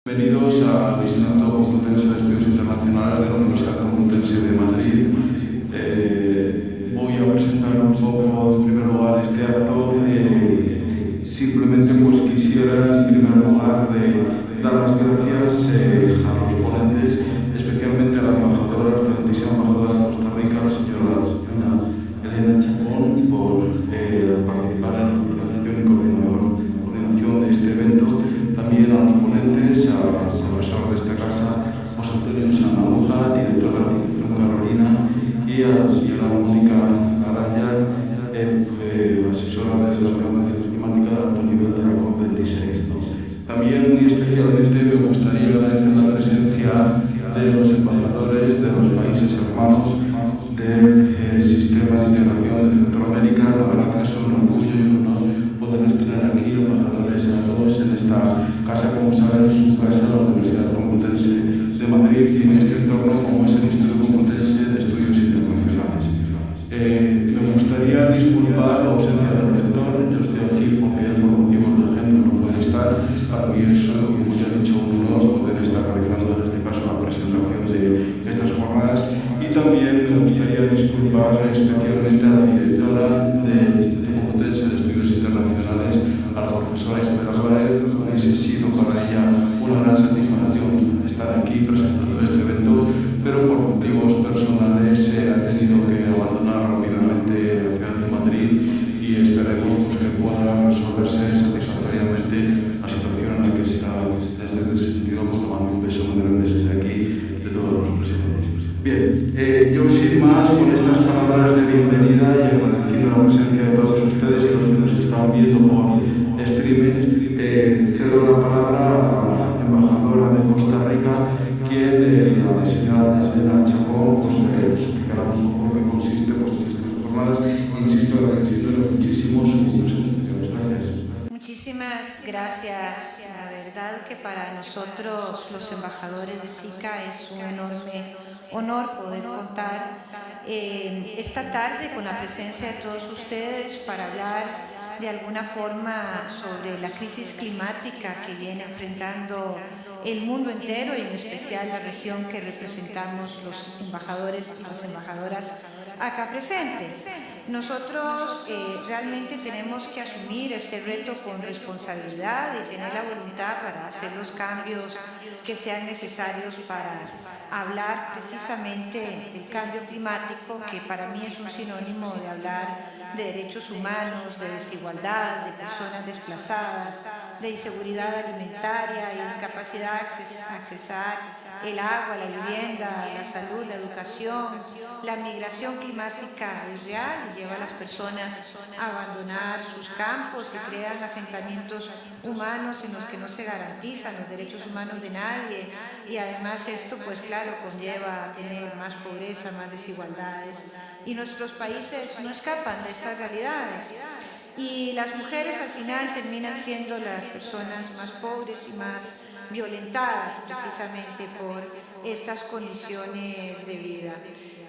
Bienvenidos al Instituto Complutense de Estudios Internacionales de la Universidad Complutense de Madrid. Voy a presentar un poco, en primer lugar, este acto. Simplemente pues quisiera, en primer lugar, dar las gracias a los ponentes, especialmente a la embajadora, la excelentísima embajadora de Costa Rica, la señora Elena Chacón, por participar en la organización y coordinación de este evento. También a los ponentes, al profesor de esta casa, José Antonio Sanaúja, director de la Fundación Carolina, y a la señora Mónica Araya, asesora de la Organización Climática de alto nivel de la COP26. También, muy especialmente, me gustaría agradecer la presencia de los embajadores de los países hermanos del Sistema de Integración de Centroamérica. La verdad que es un orgullo y un honor poderles tener aquí, embajadores a todos, en esta casa, como saben, es su casa, la Universidad Complutense de Madrid, y en este entorno como es el Instituto Complutense de Estudios Internacionales. Me gustaría disculpar la ausencia del rector. Yo estoy aquí porque él, por motivos de agenda, no puede estar. Para mí es, como ya he dicho, un honor poder estar realizando en este caso la presentación de estas jornadas. Y también me gustaría disculpar especialmente a la directora del Instituto Complutense de Estudios Internacionales, a la profesora Isabel Álvarez. Hubiese sido para ella una gran satisfacción estar aquí presentando este evento, pero por motivos personales ha tenido que abandonar rápidamente la ciudad de Madrid, y esperemos que pueda resolverse satisfactoriamente la situación en la que está. Desde ese sentido, pues mando un beso muy grande desde aquí de todos los presentes. Bien, yo sin más, con estas palabras de bienvenida y agradeciendo la presencia de todos ustedes y los que nos están viendo por streaming, cedo la palabra a la embajadora de Costa Rica, quien, la señora Elena Chacón, pues explicará un poco en qué consiste pues, estas jornadas. Insisto, agradeciéndole muchísimo su presentación. Gracias. Muchísimas gracias. La verdad que para nosotros, los embajadores de SICA, es un enorme honor poder contar esta tarde con la presencia de todos ustedes para hablar de alguna forma sobre la crisis climática que viene enfrentando el mundo entero, y en especial la región que representamos los embajadores y las embajadoras acá presentes. Nosotros realmente tenemos que asumir este reto con responsabilidad y tener la voluntad para hacer los cambios que sean necesarios para hablar precisamente del cambio climático, que para mí es un sinónimo de hablar de derechos humanos, de desigualdad, de personas desplazadas, de inseguridad alimentaria y de incapacidad de accesar el agua, la vivienda, la salud, la educación. La migración climática es real y lleva a las personas a abandonar sus campos y crean asentamientos humanos en los que no se garantizan los derechos humanos de nadie, y además esto pues claro conlleva a tener más pobreza, más desigualdades, y nuestros países no escapan de estas realidades. Y las mujeres al final terminan siendo las personas más pobres y más violentadas precisamente por estas condiciones de vida.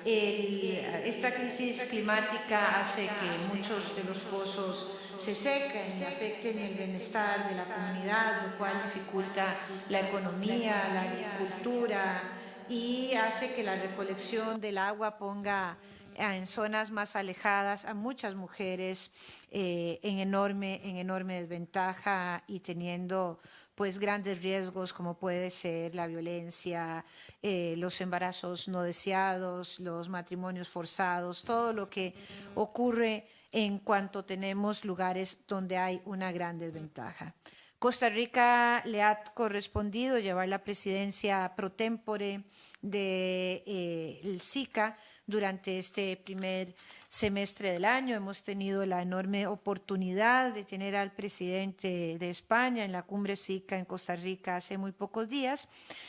Esta crisis climática hace que muchos de los pozos se sequen y afecten el bienestar de la comunidad, lo cual dificulta la economía, la agricultura, y hace que la recolección del agua ponga en zonas más alejadas a muchas mujeres en enorme desventaja, y teniendo pues grandes riesgos como puede ser la violencia, los embarazos no deseados, los matrimonios forzados, todo lo que ocurre en cuanto tenemos lugares donde hay una gran desventaja. Costa Rica le ha correspondido llevar la presidencia pro tempore del SICA durante este primer semestre del año. Hemos tenido la enorme oportunidad de tener al presidente de España en la cumbre SICA en Costa Rica hace muy pocos días.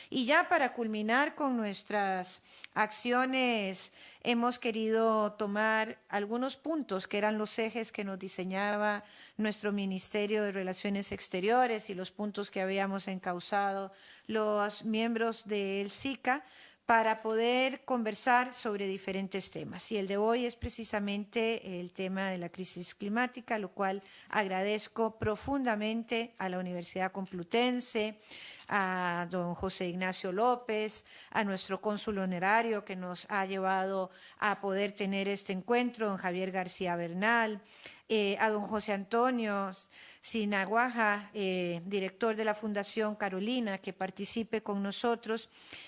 Y ya para culminar con nuestras acciones, hemos querido tomar algunos puntos que eran los ejes que nos diseñaba nuestro Ministerio de Relaciones Exteriores y los puntos que habíamos encauzado los miembros del SICA, para poder conversar sobre diferentes temas. Y el de hoy es precisamente el tema de la crisis climática, lo cual agradezco profundamente a la Universidad Complutense, a don José Ignacio López, a nuestro cónsul honorario que nos ha llevado a poder tener este encuentro, don Javier García Bernal, a don José Antonio Sinaguaja, director de la Fundación Carolina, que participe con nosotros,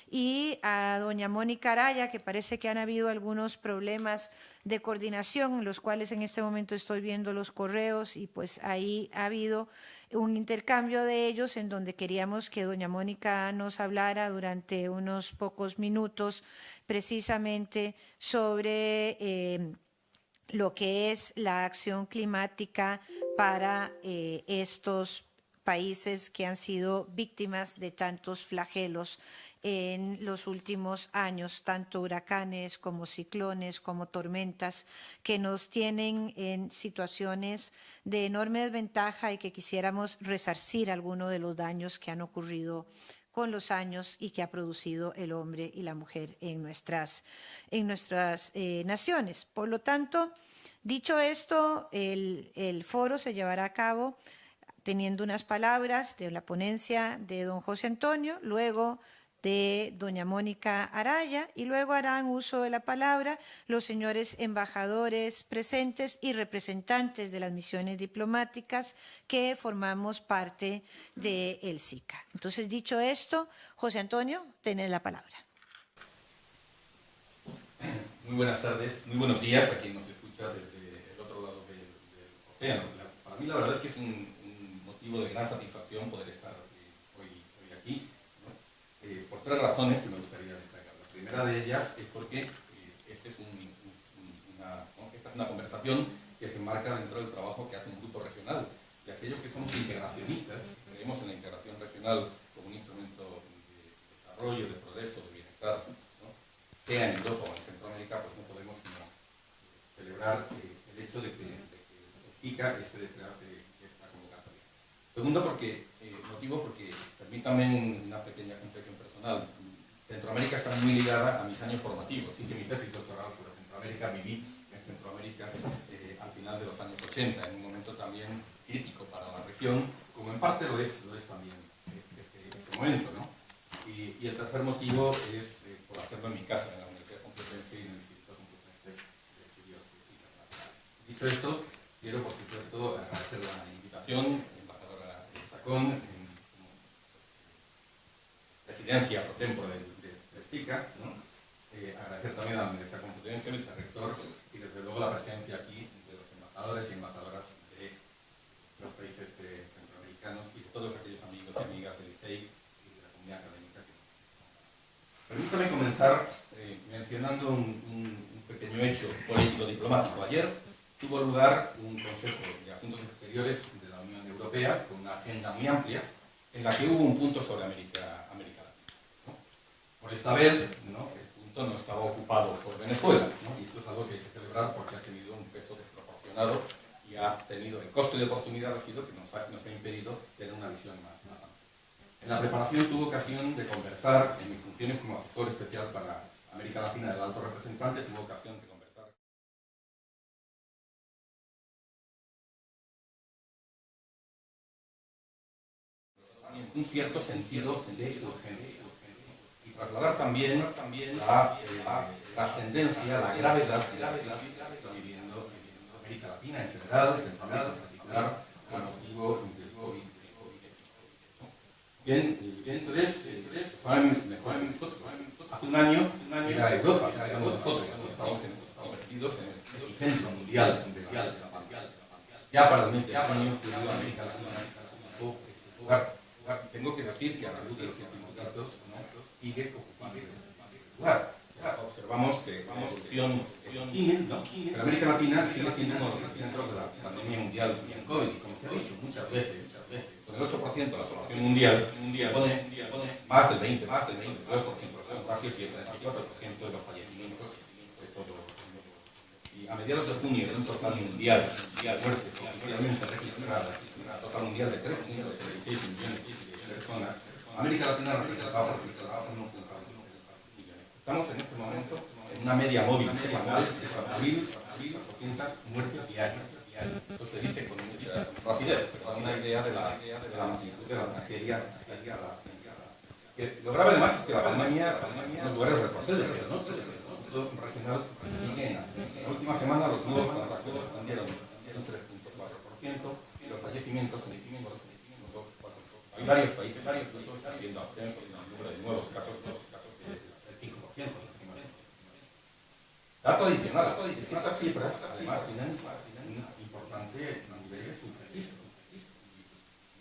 y a doña Mónica Araya, que parece que han habido algunos problemas de coordinación, los cuales en este momento estoy viendo los correos, y pues ahí ha habido un intercambio de ellos en donde queríamos que doña Mónica nos hablara durante unos pocos minutos precisamente sobre lo que es la acción climática para estos países que han sido víctimas de tantos flagelos en los últimos años, tanto huracanes como ciclones, como tormentas, que nos tienen en situaciones de enorme desventaja y que quisiéramos resarcir alguno de los daños que han ocurrido con los años y que ha producido el hombre y la mujer en nuestras naciones. Por lo tanto, dicho esto, el foro se llevará a cabo teniendo unas palabras de la ponencia de don José Antonio, luego de doña Mónica Araya, y luego harán uso de la palabra los señores embajadores presentes y representantes de las misiones diplomáticas que formamos parte del SICA. Entonces, dicho esto, José Antonio, tenés la palabra. Muy buenas tardes, muy buenos días a quien nos escucha desde el otro lado del océano. Para mí la verdad es que es un motivo de gran satisfacción poder estar hoy aquí, ¿no? Por tres razones que me gustaría destacar. La primera de ellas es porque esta es una conversación que se enmarca dentro del trabajo que hace un grupo regional. Y aquellos que somos integracionistas, creemos en la integración regional como un instrumento de desarrollo, de progreso, de bienestar, ¿no? Sea en Europa o en Centroamérica, pues no podemos sino celebrar el hecho de que el SICA esté detrás de esta convocatoria. Segundo, porque permítanme una pequeña confesión personal. Centroamérica está muy ligada a mis años formativos. Hice mi tesis doctoral sobre Centroamérica, viví en Centroamérica al final de los años 80, en un momento también crítico para la región, como en parte lo es también este momento, ¿no? Y el tercer motivo es por hacerlo en mi casa, en la Universidad Complutense y en el Instituto Complutense de Estudios Internacionales. Dicho esto, quiero por supuesto agradecer la invitación, embajadora Chacón, como presidencia pro tempore del SICA, ¿no? Agradecer también a la Universidad Complutense, el vicerrector, y desde luego la presencia aquí de los embajadores y embajadoras de los países centroamericanos y de todos aquellos amigos y amigas del ICEI y de la comunidad académica que nos acompañan. Permítame comenzar mencionando un pequeño hecho político-diplomático. Ayer tuvo lugar un Consejo de Asuntos Exteriores de la Unión Europea con una agenda muy amplia en la que hubo un punto sobre América Latina, ¿no? Por esta vez, ¿no? El punto no estaba ocupado por Venezuela, ¿no? Y esto es algo que hay que celebrar porque ha tenido un peso desproporcionado y ha tenido el coste de oportunidad ha sido que nos ha impedido tener una visión más amplia. En la preparación tuve ocasión de conversar en mis funciones como asesor especial para América Latina del Alto Representante, tuve ocasión de conversar en un cierto sentido de urgencia y trasladar también la trascendencia, la gravedad de la crisis que está viviendo América Latina en general, Centroamérica en particular, con motivo del COVID. Bien, entonces, hace un año era Europa, éramos nosotros, estamos convertidos en el epicentro mundial de la pandemia. Ya para el mes de junio, América Latina ocupó este lugar. Tengo que decir que a la luz de los últimos datos, ¿no? Sigue ocupando este lugar. Observamos que la evolución sigue, ¿no? Pero América Latina sigue siendo uno de los centros de la pandemia mundial en COVID, y como se ha dicho muchas veces, con el 8% de la población mundial pone más del 20, 2% de los contagios y el 34% de los fallecimientos de todo el mundo. Y a mediados de junio, de un total mundial de muertes oficialmente registradas, un total mundial de 3,36 millones de personas, América Latina representaba 1,1 millones de Estamos en este momento en una media móvil semanal de 4.000 muertes diarias. Esto se dice con mucha rapidez, pero da una idea de la magnitud de la tragedia. Lo grave además es que la pandemia en los lugares retrocede, ¿no? El Instituto Regional sigue en la última semana los nuevos contactos expandieron un 3.4% y los fallecimientos en 2.4%. Hay varios países que están viendo ascensos en el número de nuevos casos del 5%. Dato adicional, estas cifras además tienen un importante nivel de subregistro.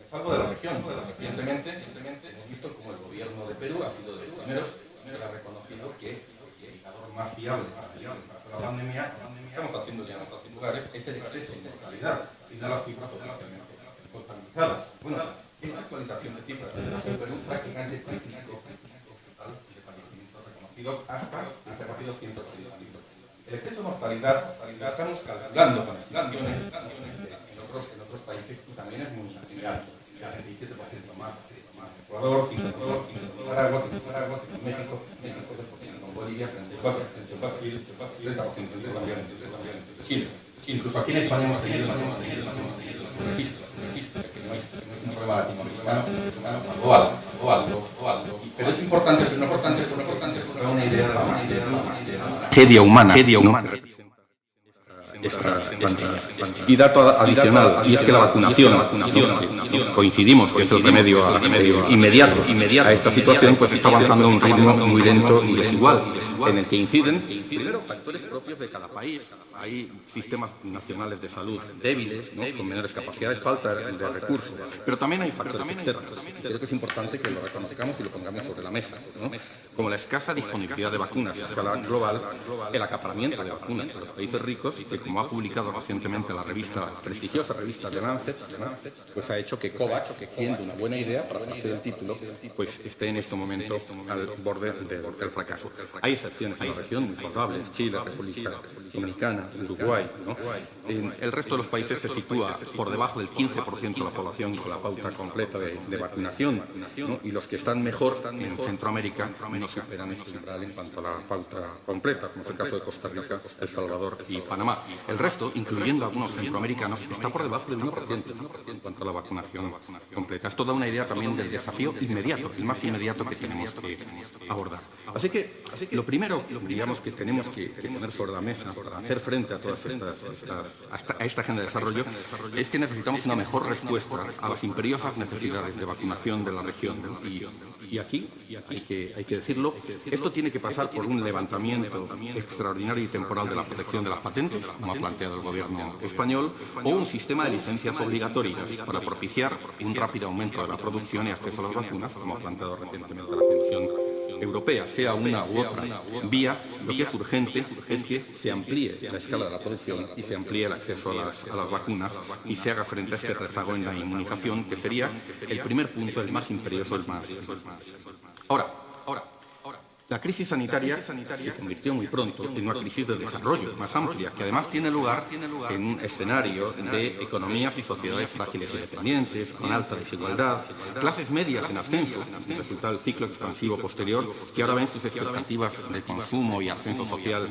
Me salgo de la región. Recientemente hemos visto como el gobierno de Perú ha sido de los primeros que ha reconocido que el indicador más fiable para la pandemia, estamos haciendo ya en otros lugares, es el exceso de mortalidad y no las cifras oficialmente contabilizadas. Bueno, esta actualización de cifras en Perú prácticamente triplicó el total de fallecimientos reconocidos hasta el reconocido 180.000. El exceso de mortalidad la estamos calculando con estimaciones en otros países y también es muy alto. 37% más Ecuador, 5% Nicaragua, México 10% Bolivia, 34%, Chile, 30% también Chile. Incluso aquí en España hemos tenido registro, que no es un problema latinoamericano, o algo. Pero es importante, una idea de la tragedia humana. Y dato adicional, y es que la vacunación, coincidimos que es el remedio inmediato a esta situación, pues está avanzando a un ritmo muy lento y desigual, en el que inciden primero factores propios de cada país. Hay sistemas nacionales de salud débiles, ¿no?, con menores capacidades, falta de recursos, pero también hay factores externos. Creo que es importante que lo reconozcamos y lo pongamos sobre la mesa, ¿no?, como la escasa disponibilidad de vacunas a escala global, el acaparamiento de vacunas de los países ricos, que como ha publicado recientemente la prestigiosa revista The Lancet, pues ha hecho que COVAX, siendo una buena idea para hacer el título, pues esté en este momento al borde del fracaso. Hay excepciones en la región muy notables: Chile, República Dominicana, Uruguay, ¿no? En el resto de los países se sitúa por debajo del 15% de la población con la pauta completa de vacunación, ¿no? Y los que están mejor en Centroamérica no superan este umbral en cuanto a la pauta completa, como es el caso de Costa Rica, El Salvador y Panamá. El resto, incluyendo algunos centroamericanos, está por debajo del 1% en cuanto a la vacunación completa. Esto da una idea también del desafío inmediato, el más inmediato que tenemos que abordar. Así que lo primero, digamos, que tenemos que poner sobre la mesa para hacer frente a todas a esta agenda de desarrollo es que necesitamos una mejor respuesta a las imperiosas necesidades de vacunación de la región. Y aquí hay que decirlo, esto tiene que pasar por un levantamiento extraordinario y temporal de la protección de las patentes, como ha planteado el gobierno español, o un sistema de licencias obligatorias para propiciar un rápido aumento de la producción y acceso a las vacunas, como ha planteado recientemente la Comisión Europea. Sea una u otra vía, lo que es urgente es que se amplíe la escala de la producción y se amplíe el acceso a las vacunas y se haga frente a este rezago en la inmunización, que sería el primer punto, el más imperioso, el más. Ahora, la crisis sanitaria se convirtió muy pronto en una crisis de desarrollo más amplia, que además tiene lugar en un escenario de economías y sociedades frágiles y dependientes, con alta desigualdad, clases medias en ascenso, resultado del ciclo expansivo posterior, que ahora ven sus expectativas de consumo y ascenso social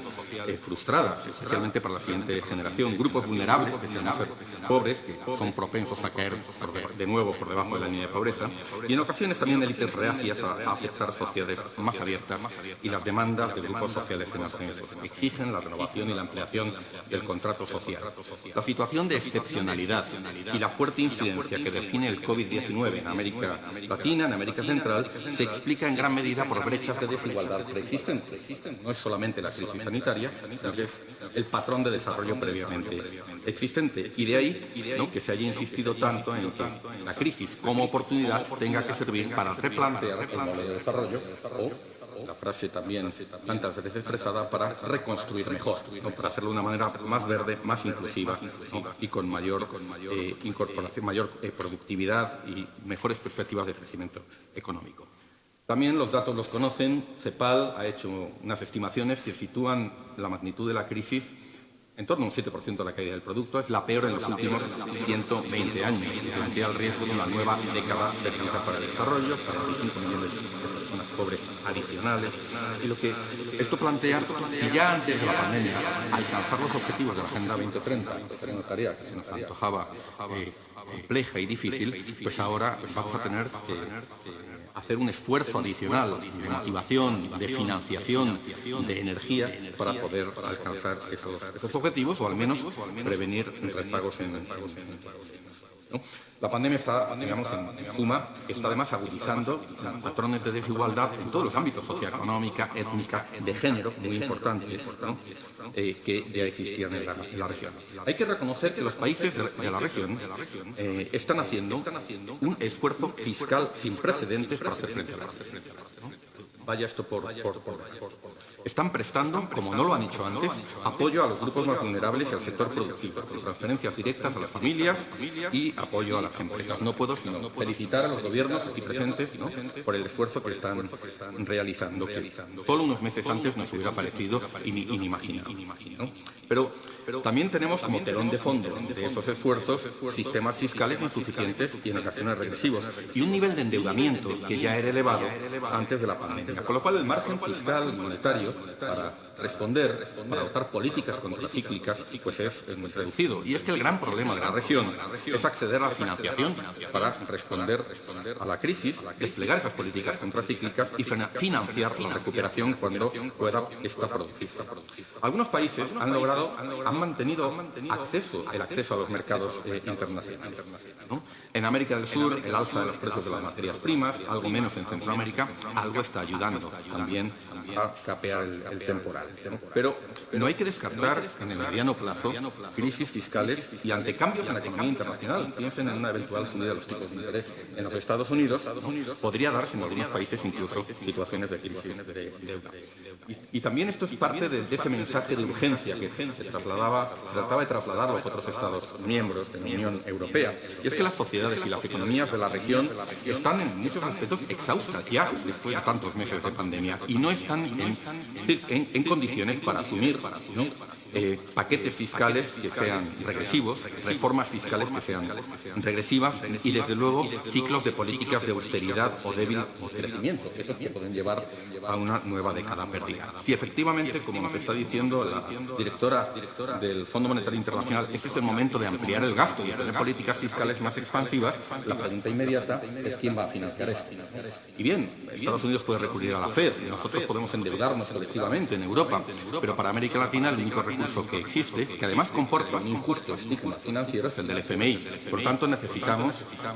frustradas, especialmente para la siguiente generación, grupos vulnerables, que se llaman pobres, que son propensos a caer de nuevo por debajo de la línea de pobreza, y en ocasiones también élites reacias a aceptar sociedades más abiertas, y las demandas de grupos sociales en ascenso. Exigen la renovación y la ampliación del contrato social. La situación de excepcionalidad y la fuerte incidencia que define el COVID-19 en América Latina, en América Central, se explica en gran medida por brechas de desigualdad preexistentes. No es solamente la crisis sanitaria, sino que es el patrón de desarrollo previamente existente. Y de ahí, ¿no?, que se haya insistido tanto en que la crisis como oportunidad tenga que servir para replantear el modelo de desarrollo, o la frase también tantas veces expresada, para reconstruir mejor, ¿no?, para hacerlo de una manera más verde, más inclusiva, ¿no?, y con mayor incorporación, mayor productividad y mejores perspectivas de crecimiento económico. También los datos los conocen. CEPAL ha hecho unas estimaciones que sitúan la magnitud de la crisis en torno a un 7% de la caída del producto, es la peor en los últimos 120 años y plantea el riesgo de una nueva década perdida para el desarrollo, 45 millones de personas pobres adicionales. Y lo que esto plantea, si ya antes de la pandemia alcanzar los objetivos de la Agenda 2030, era una tarea que se nos antojaba compleja y difícil, pues ahora vamos a tener que hacer un esfuerzo adicional de motivación, de financiación, de energía para poder alcanzar esos objetivos o al menos prevenir rezagos en ¿no? La pandemia está, digamos, en suma, está además agudizando patrones de desigualdad en todos los ámbitos, socioeconómica, étnica, de género, muy importante, ¿no? Que ya existían en la región. Hay que reconocer que los países de la región están haciendo un esfuerzo fiscal sin precedentes para hacer frente a la crisis. Vaya esto por están prestando, como no lo han hecho antes, apoyo a los grupos más vulnerables y al sector productivo, con transferencias directas a las familias y apoyo a las empresas. No puedo sino felicitar a los gobiernos aquí presentes, ¿no?, por el esfuerzo que están realizando, que solo unos meses antes nos hubiera parecido inimaginable, ¿no? Pero también tenemos como telón de fondo de esos esfuerzos sistemas fiscales insuficientes y en ocasiones regresivos y un nivel de endeudamiento que ya era elevado antes de la pandemia, con lo cual el margen fiscal monetario para responder, para adoptar políticas contracíclicas, pues es muy reducido. Y es que el gran problema de la región es acceder a la financiación para responder a la crisis, desplegar esas políticas contracíclicas y financiar la recuperación cuando pueda esta producirse. Algunos países han mantenido el acceso a los mercados internacionales, ¿no? En América del Sur, el alza de los precios de las materias primas, algo menos en Centroamérica, algo está ayudando también a capear el temporal, ¿no? Pero no hay que descartar en el mediano plazo crisis fiscales y ante cambios en la economía internacional. Piensen en una eventual subida de los tipos de interés en los Estados Unidos, podría darse en algunos países incluso situaciones de crisis de deuda. Y también esto es parte de ese mensaje de urgencia que se trataba de trasladar a los otros Estados miembros de la Unión Europea. Y es que las sociedades y las economías de la región están en muchos aspectos exhaustas ya después de tantos meses de pandemia y no están en condiciones para asumir, ¿no?, paquetes fiscales que sean regresivos, reformas fiscales que sean regresivas y, desde luego, ciclos de políticas de austeridad o débil crecimiento, esos que pueden llevar a una nueva década perdida. Si efectivamente, como nos está diciendo la directora del Fondo Monetario Internacional, este es el momento de ampliar el gasto y tener políticas fiscales más expansivas, la pregunta inmediata es quién va a financiar esto. Y bien, Estados Unidos puede recurrir a la FED, nosotros podemos endeudarnos colectivamente en Europa, pero para América Latina el único recurso que existe, que además comporta un injusto estigma financiero, es el del FMI. Por tanto, necesitamos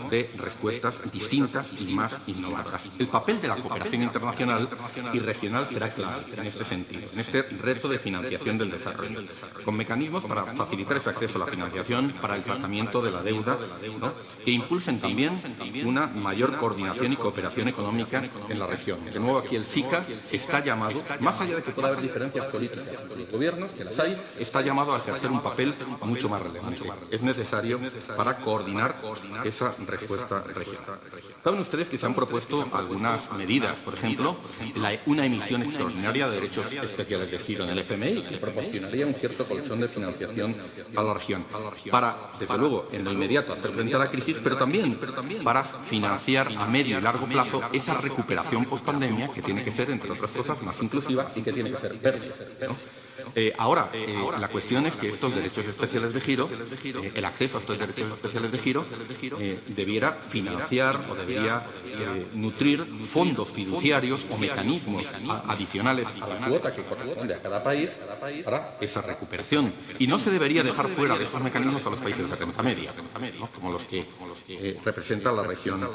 de respuestas distintas y más innovadoras. El papel de la cooperación internacional y regional será clave en este sentido, en este reto de financiación del desarrollo, con mecanismos para facilitar ese acceso a la financiación, para el tratamiento de la deuda, ¿no?, que impulsen también una mayor coordinación y cooperación económica en la región. De nuevo, aquí el SICA está llamado, más allá de que pueda haber diferencias políticas entre los gobiernos, que las hay, está llamado a ejercer un papel mucho más relevante. Es necesario para coordinar esa respuesta regional. Saben ustedes que se han propuesto algunas medidas, por ejemplo, una emisión extraordinaria de derechos especiales de giro en el FMI, que proporcionaría un cierto colchón de financiación a la región, para, desde luego, en lo inmediato hacer frente a la crisis, pero también para financiar a medio y largo plazo esa recuperación post-pandemia que tiene que ser, entre otras cosas, más inclusiva y que tiene que ser verde, ¿no? Ahora, la cuestión es que estos derechos especiales de giro, el acceso a estos derechos especiales de giro, debiera financiar o debería nutrir fondos fiduciarios o mecanismos adicionales a la cuota que corresponde a cada país para esa recuperación. Y no se debería dejar fuera de estos mecanismos a los países de renta media, ¿no?, como los que representa la región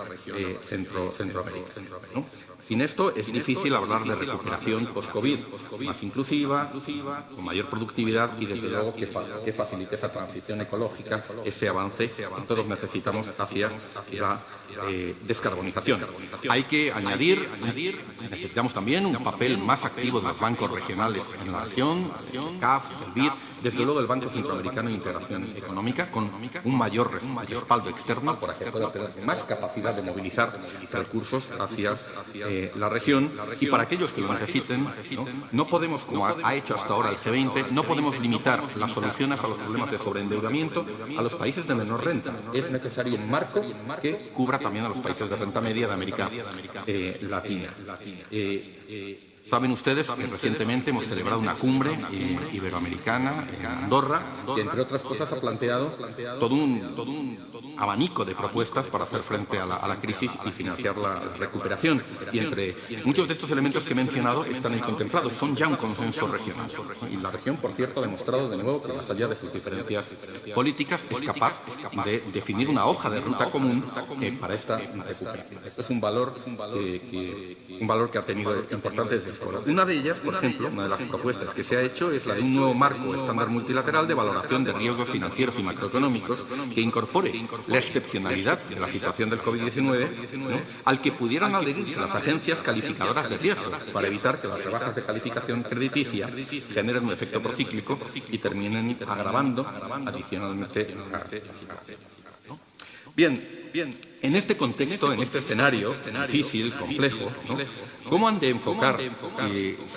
Centroamérica, ¿no? Sin esto es difícil hablar de recuperación post-COVID, más inclusiva, con mayor productividad y, desde luego, que facilite esa transición ecológica, ese avance que todos necesitamos hacia descarbonización. Hay que añadir, necesitamos también un papel más activo de los bancos regionales en la región, el CAF, el BID, desde luego el Banco Centroamericano de Integración Económica, con un mayor respaldo externo para que pueda tener más capacidad de movilizar recursos hacia la región, y para aquellos que lo necesiten, no podemos, como ha hecho hasta ahora el G20, no podemos limitar las soluciones a los problemas de sobreendeudamiento a los países de menor renta. Es necesario un marco que cubra también a los países de renta media de América Latina. Saben ustedes que recientemente hemos celebrado una cumbre iberoamericana en Andorra, que entre otras cosas ha planteado todo un abanico de propuestas para hacer frente a la crisis y financiar la recuperación. Y entre muchos de estos elementos que he mencionado están ahí contemplados. Son ya un consenso regional. Y la región, por cierto, ha demostrado de nuevo que, más allá de sus diferencias políticas, es capaz de definir una hoja de ruta común para esta recuperación. Esto es un valor que ha tenido importantes desafíos. Una de ellas, por ejemplo, una de las propuestas que se ha hecho es la de un nuevo marco estándar multilateral de valoración de riesgos financieros y macroeconómicos que incorpore la excepcionalidad de la situación del COVID-19, al que pudieran adherirse las agencias calificadoras de riesgos para evitar que las rebajas de calificación crediticia generen un efecto procíclico y terminen agravando adicionalmente la situación. Bien, en este contexto, en este escenario difícil, complejo, ¿cómo han de enfocar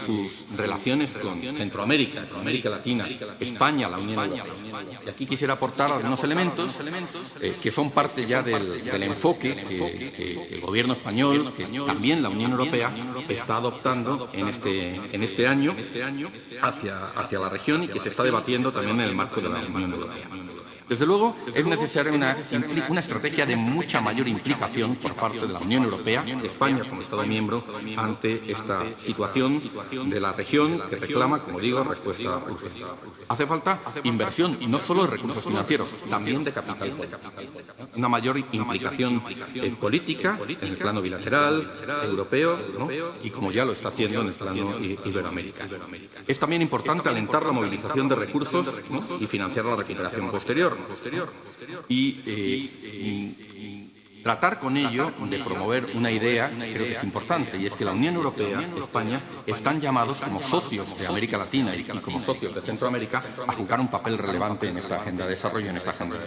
sus relaciones con Centroamérica, con América Latina, España, la Unión Europea? Y aquí quisiera aportar algunos elementos que son parte ya del enfoque que el Gobierno español, que también la Unión Europea está adoptando en este año hacia la región, y que se está debatiendo también en el marco de la Unión Europea. Desde luego, es necesaria una estrategia de mucha mayor implicación por parte de la Unión Europea, de España como Estado miembro, ante esta situación de la región que reclama, como digo, respuesta urgente. Hace falta inversión, y no solo de recursos financieros, también de capital político. Una mayor implicación política en el plano bilateral, europeo, y como ya lo está haciendo en el plano iberoamericano. Es también importante alentar la movilización de recursos y financiar la recuperación posterior. Y tratar con ello de promover una idea, creo que es importante, y es que la Unión Europea y España están llamados como socios de América Latina y como socios de Centroamérica a jugar un papel relevante en esta agenda de desarrollo, en esta agenda.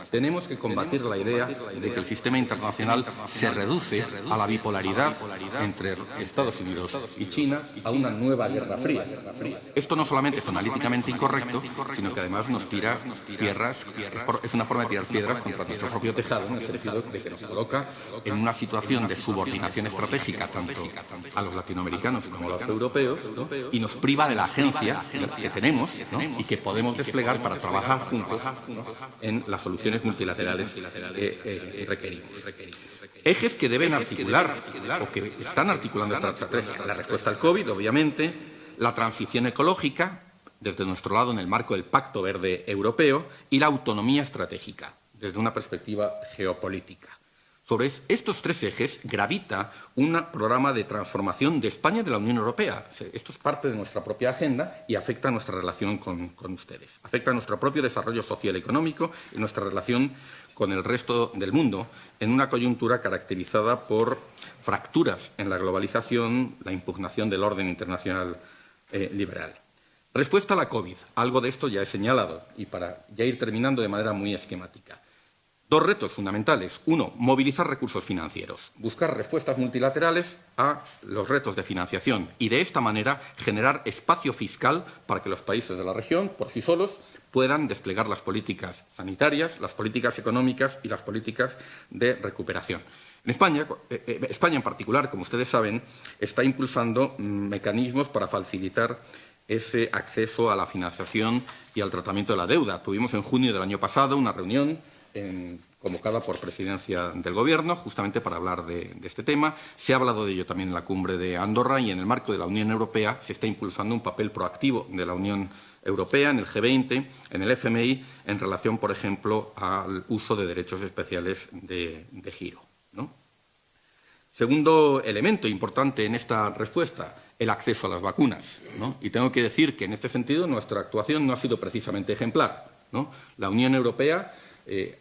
Tenemos que combatir la idea de que el sistema internacional se reduce a la bipolaridad entre Estados Unidos y China, a una nueva guerra fría. Esto no solamente es analíticamente incorrecto, sino que además nos tira piedras, es una forma de tirar piedras contra nuestro propio tejado, en el sentido de que nos coloca en una situación de subordinación estratégica tanto a los latinoamericanos como a los europeos, y nos priva de la agencia que tenemos y que podemos desplegar para trabajar juntos en las soluciones multilaterales que requerimos. Ejes que deben articular o que están articulando esta estrategia: la respuesta al COVID, obviamente, la transición ecológica, desde nuestro lado en el marco del Pacto Verde Europeo, y la autonomía estratégica, desde una perspectiva geopolítica. Sobre estos tres ejes gravita un programa de transformación de España y de la Unión Europea. Esto es parte de nuestra propia agenda y afecta a nuestra relación con ustedes. Afecta a nuestro propio desarrollo social y económico y nuestra relación con el resto del mundo, en una coyuntura caracterizada por fracturas en la globalización, la impugnación del orden internacional liberal. Respuesta a la COVID. Algo de esto ya he señalado, y para ya ir terminando de manera muy esquemática. Dos retos fundamentales. Uno, movilizar recursos financieros, buscar respuestas multilaterales a los retos de financiación y, de esta manera, generar espacio fiscal para que los países de la región, por sí solos, puedan desplegar las políticas sanitarias, las políticas económicas y las políticas de recuperación. En España en particular, como ustedes saben, está impulsando mecanismos para facilitar ese acceso a la financiación y al tratamiento de la deuda. Tuvimos en junio del año pasado una reunión convocada por Presidencia del Gobierno, justamente para hablar de este tema. Se ha hablado de ello también en la cumbre de Andorra, y en el marco de la Unión Europea se está impulsando un papel proactivo de la Unión Europea en el G20, en el FMI, en relación, por ejemplo, al uso de derechos especiales de giro, ¿no? Segundo elemento importante en esta respuesta, el acceso a las vacunas, ¿no? Y tengo que decir que en este sentido nuestra actuación no ha sido precisamente ejemplar, ¿no? La Unión Europea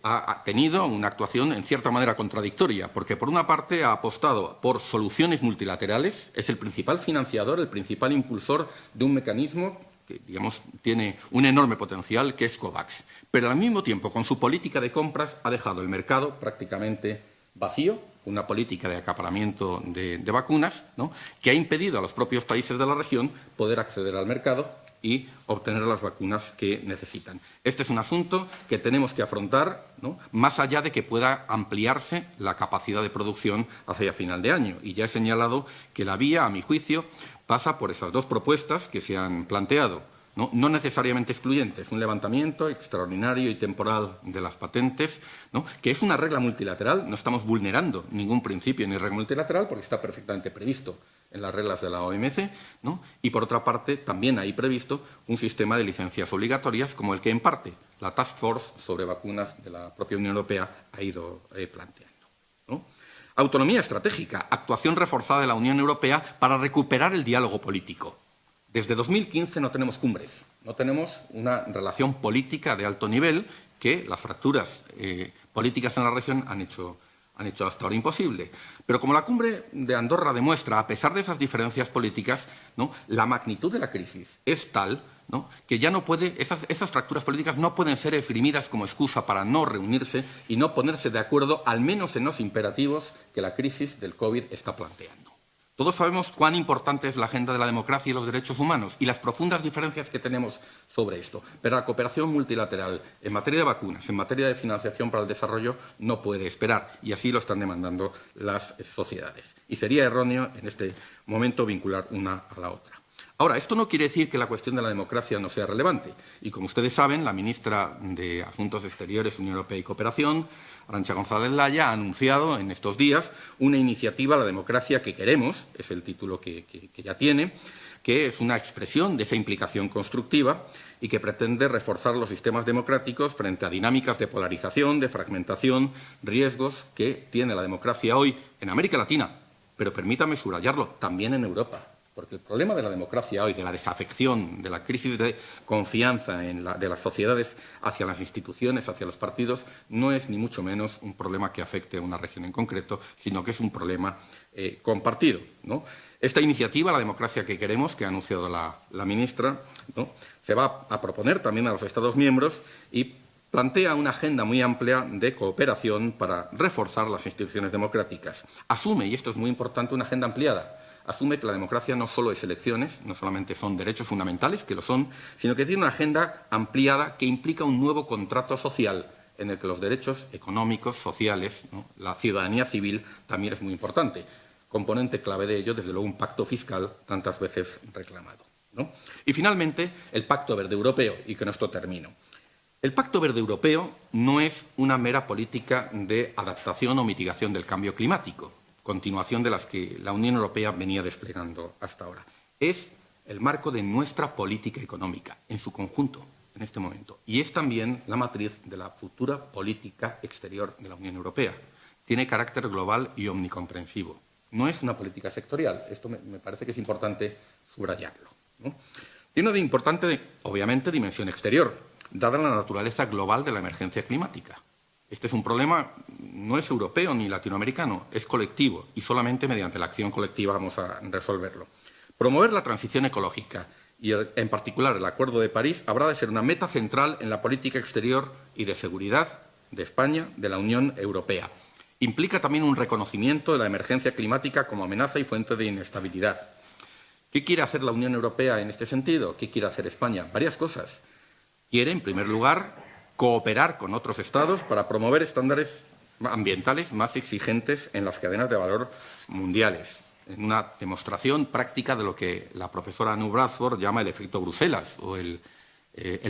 ha tenido una actuación en cierta manera contradictoria, porque por una parte ha apostado por soluciones multilaterales, es el principal financiador, el principal impulsor de un mecanismo que, digamos, tiene un enorme potencial, que es COVAX. Pero al mismo tiempo, con su política de compras, ha dejado el mercado prácticamente vacío, una política de acaparamiento de vacunas, ¿no?, que ha impedido a los propios países de la región poder acceder al mercado y obtener las vacunas que necesitan. Este es un asunto que tenemos que afrontar, ¿no?, más allá de que pueda ampliarse la capacidad de producción hacia final de año. Y ya he señalado que la vía, a mi juicio, pasa por esas dos propuestas que se han planteado, no necesariamente excluyentes, un levantamiento extraordinario y temporal de las patentes, ¿no?, que es una regla multilateral. No estamos vulnerando ningún principio ni regla multilateral porque está perfectamente previsto en las reglas de la OMC, ¿no? Y, por otra parte, también hay previsto un sistema de licencias obligatorias como el que, en parte, la Task Force sobre vacunas de la propia Unión Europea ha ido planteando, ¿no? Autonomía estratégica, actuación reforzada de la Unión Europea para recuperar el diálogo político. Desde 2015 no tenemos cumbres, no tenemos una relación política de alto nivel que las fracturas políticas en la región han hecho hasta ahora imposible. Pero como la cumbre de Andorra demuestra, a pesar de esas diferencias políticas, ¿no?, la magnitud de la crisis es tal, ¿no?, que ya no puede, esas fracturas políticas no pueden ser esgrimidas como excusa para no reunirse y no ponerse de acuerdo, al menos en los imperativos que la crisis del COVID está planteando. Todos sabemos cuán importante es la agenda de la democracia y los derechos humanos y las profundas diferencias que tenemos sobre esto. Pero la cooperación multilateral en materia de vacunas, en materia de financiación para el desarrollo, no puede esperar, y así lo están demandando las sociedades. Y sería erróneo en este momento vincular una a la otra. Ahora, esto no quiere decir que la cuestión de la democracia no sea relevante. Y como ustedes saben, la ministra de Asuntos Exteriores, Unión Europea y Cooperación, Arantxa González Laya, ha anunciado en estos días una iniciativa, La democracia que queremos, es el título que ya tiene, que es una expresión de esa implicación constructiva y que pretende reforzar los sistemas democráticos frente a dinámicas de polarización, de fragmentación, riesgos que tiene la democracia hoy en América Latina, pero permítame subrayarlo, también en Europa. Porque el problema de la democracia hoy, de la desafección, de la crisis de confianza de las sociedades hacia las instituciones, hacia los partidos, no es ni mucho menos un problema que afecte a una región en concreto, sino que es un problema compartido, ¿no? Esta iniciativa, La democracia que queremos, que ha anunciado la ministra, ¿no?, se va a proponer también a los Estados miembros y plantea una agenda muy amplia de cooperación para reforzar las instituciones democráticas. Asume, y esto es muy importante, una agenda ampliada. Asume que la democracia no solo es elecciones, no solamente son derechos fundamentales, que lo son, sino que tiene una agenda ampliada que implica un nuevo contrato social en el que los derechos económicos, sociales, ¿no?, la ciudadanía civil también es muy importante. Componente clave de ello, desde luego, un pacto fiscal tantas veces reclamado, ¿no? Y, finalmente, el Pacto Verde Europeo, y con esto termino. El Pacto Verde Europeo no es una mera política de adaptación o mitigación del cambio climático, continuación de las que la Unión Europea venía desplegando hasta ahora. Es el marco de nuestra política económica, en su conjunto, en este momento. Y es también la matriz de la futura política exterior de la Unión Europea. Tiene carácter global y omnicomprensivo. No es una política sectorial. Esto me parece que es importante subrayarlo, ¿no? Tiene una importante, obviamente, dimensión exterior, dada la naturaleza global de la emergencia climática. Este es un problema, no es europeo ni latinoamericano, es colectivo y solamente mediante la acción colectiva vamos a resolverlo. Promover la transición ecológica y, en particular, el Acuerdo de París habrá de ser una meta central en la política exterior y de seguridad de España, de la Unión Europea. Implica también un reconocimiento de la emergencia climática como amenaza y fuente de inestabilidad. ¿Qué quiere hacer la Unión Europea en este sentido? ¿Qué quiere hacer España? Varias cosas. Quiere, en primer lugar, cooperar con otros Estados para promover estándares ambientales más exigentes en las cadenas de valor mundiales, en una demostración práctica de lo que la profesora Anu Bradford llama el efecto Bruselas o el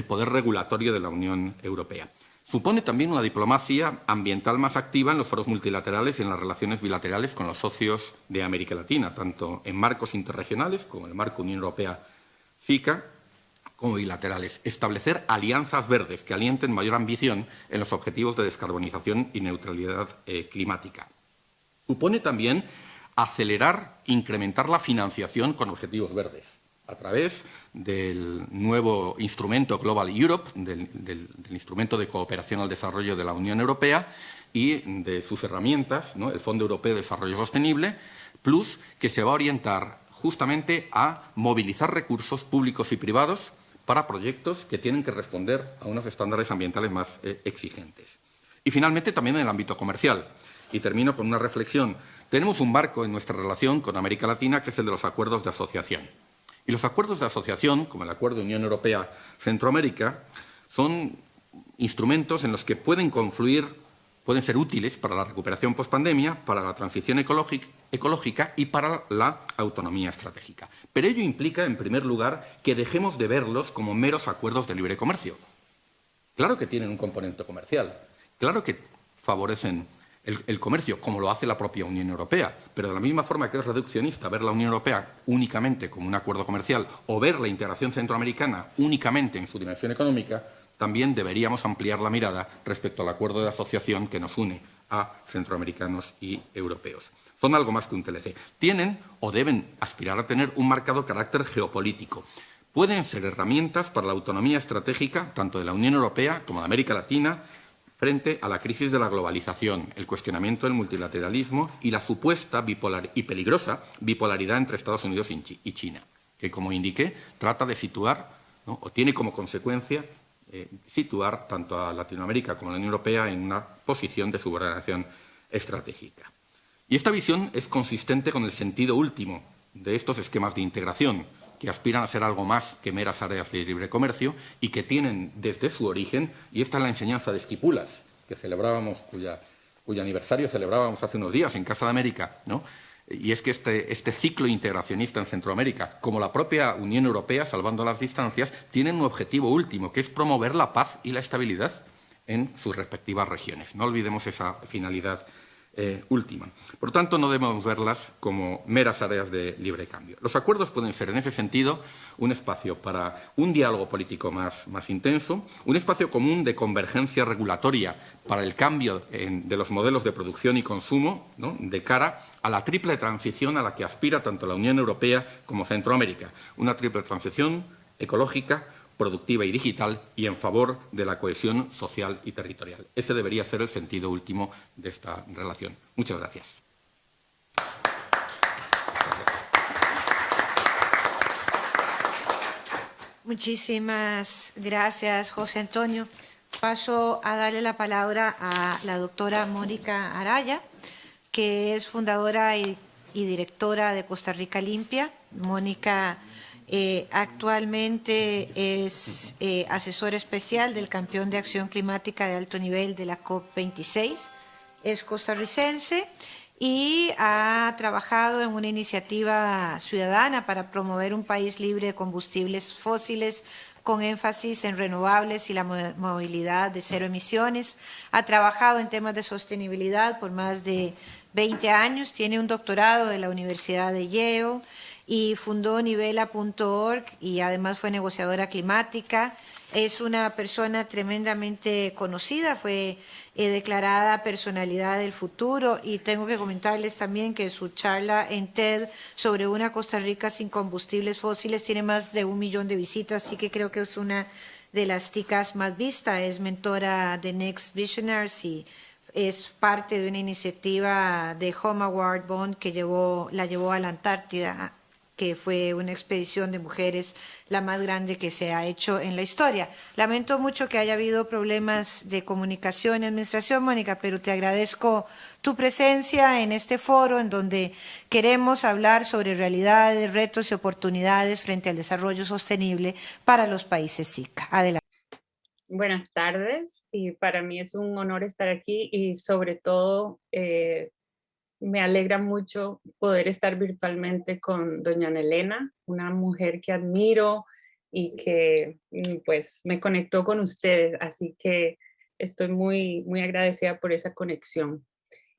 poder regulatorio de la Unión Europea. Supone también una diplomacia ambiental más activa en los foros multilaterales y en las relaciones bilaterales con los socios de América Latina, tanto en marcos interregionales como el marco Unión Europea-CICA, como bilaterales. Establecer alianzas verdes que alienten mayor ambición en los objetivos de descarbonización y neutralidad climática. Supone también acelerar, incrementar la financiación con objetivos verdes. a través del nuevo instrumento Global Europe, del instrumento de cooperación al desarrollo de la Unión Europea y de sus herramientas, ¿no? El Fondo Europeo de Desarrollo Sostenible, Plus, que se va a orientar justamente a movilizar recursos públicos y privados para proyectos que tienen que responder a unos estándares ambientales más exigentes. Y finalmente también en el ámbito comercial. Y termino con una reflexión. Tenemos un marco en nuestra relación con América Latina que es el de los acuerdos de asociación. Y los acuerdos de asociación, como el Acuerdo Unión Europea-Centroamérica, son instrumentos en los que pueden confluir, pueden ser útiles para la recuperación pospandemia, para la transición ecológica y para la autonomía estratégica. Pero ello implica, en primer lugar, que dejemos de verlos como meros acuerdos de libre comercio. Claro que tienen un componente comercial, claro que favorecen el comercio, como lo hace la propia Unión Europea, pero de la misma forma que es reduccionista ver la Unión Europea únicamente como un acuerdo comercial o ver la integración centroamericana únicamente en su dimensión económica, también deberíamos ampliar la mirada respecto al acuerdo de asociación que nos une a centroamericanos y europeos. Son algo más que un TLC. Tienen o deben aspirar a tener un marcado carácter geopolítico. Pueden ser herramientas para la autonomía estratégica tanto de la Unión Europea como de América Latina frente a la crisis de la globalización, el cuestionamiento del multilateralismo y la supuesta y peligrosa bipolaridad entre Estados Unidos y China, que, como indiqué, trata de situar, ¿no?, o tiene como consecuencia situar tanto a Latinoamérica como a la Unión Europea en una posición de subordinación estratégica. Y esta visión es consistente con el sentido último de estos esquemas de integración, que aspiran a ser algo más que meras áreas de libre comercio y que tienen desde su origen, y esta es la enseñanza de Esquipulas, que celebrábamos, cuyo aniversario celebrábamos hace unos días en Casa de América, ¿no? Y es que este ciclo integracionista en Centroamérica, como la propia Unión Europea, salvando las distancias, tienen un objetivo último, que es promover la paz y la estabilidad en sus respectivas regiones. No olvidemos esa finalidad última. Por tanto, no debemos verlas como meras áreas de libre cambio. Los acuerdos pueden ser, en ese sentido, un espacio para un diálogo político más intenso, un espacio común de convergencia regulatoria para el cambio de los modelos de producción y consumo, ¿no?, de cara a la triple transición a la que aspira tanto la Unión Europea como Centroamérica. Una triple transición ecológica, productiva y digital, y en favor de la cohesión social y territorial. Ese debería ser el sentido último de esta relación. Muchas gracias. Muchísimas gracias, José Antonio. Paso a darle la palabra a la doctora Mónica Araya, que es fundadora y directora de Costa Rica Limpia. Mónica actualmente es asesora especial del campeón de acción climática de alto nivel de la COP26, es costarricense y ha trabajado en una iniciativa ciudadana para promover un país libre de combustibles fósiles con énfasis en renovables y la movilidad de cero emisiones. Ha trabajado en temas de sostenibilidad por más de 20 años, tiene un doctorado de la Universidad de Yale, y fundó Nivela.org y además fue negociadora climática. Es una persona tremendamente conocida, fue declarada personalidad del futuro, y tengo que comentarles también que su charla en TED sobre una Costa Rica sin combustibles fósiles tiene más de 1 millón de visitas, así que creo que es una de las ticas más vistas. Es mentora de Next Visionaries y es parte de una iniciativa de Homeward Bound que la llevó a la Antártida, que fue una expedición de mujeres la más grande que se ha hecho en la historia. Lamento mucho que haya habido problemas de comunicación y administración, Mónica, pero te agradezco tu presencia en este foro en donde queremos hablar sobre realidades, retos y oportunidades frente al desarrollo sostenible para los países SICA. Adelante. Buenas tardes, y para mí es un honor estar aquí y sobre todo me alegra mucho poder estar virtualmente con doña Ana Elena, una mujer que admiro y que pues me conectó con ustedes, así que estoy muy agradecida por esa conexión.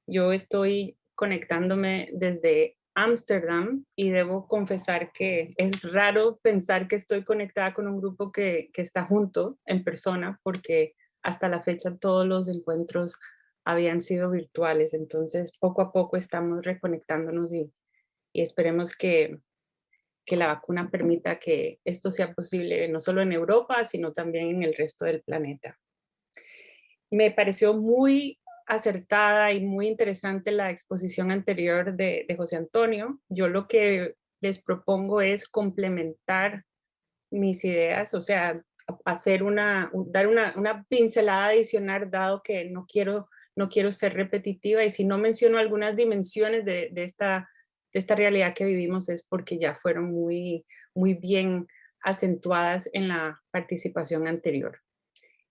Yo estoy conectándome desde Ámsterdam y debo confesar que es raro pensar que estoy conectada con un grupo que está junto en persona, porque hasta la fecha todos los encuentros habían sido virtuales. Entonces, poco a poco estamos reconectándonos y esperemos que que la vacuna permita que esto sea posible no solo en Europa, sino también en el resto del planeta. Me pareció muy acertada y muy interesante la exposición anterior de José Antonio. Yo lo que les propongo es complementar mis ideas, o sea, hacer dar una pincelada adicional, dado que no quiero ser repetitiva, y si no menciono algunas dimensiones de esta realidad que vivimos es porque ya fueron muy bien acentuadas en la participación anterior.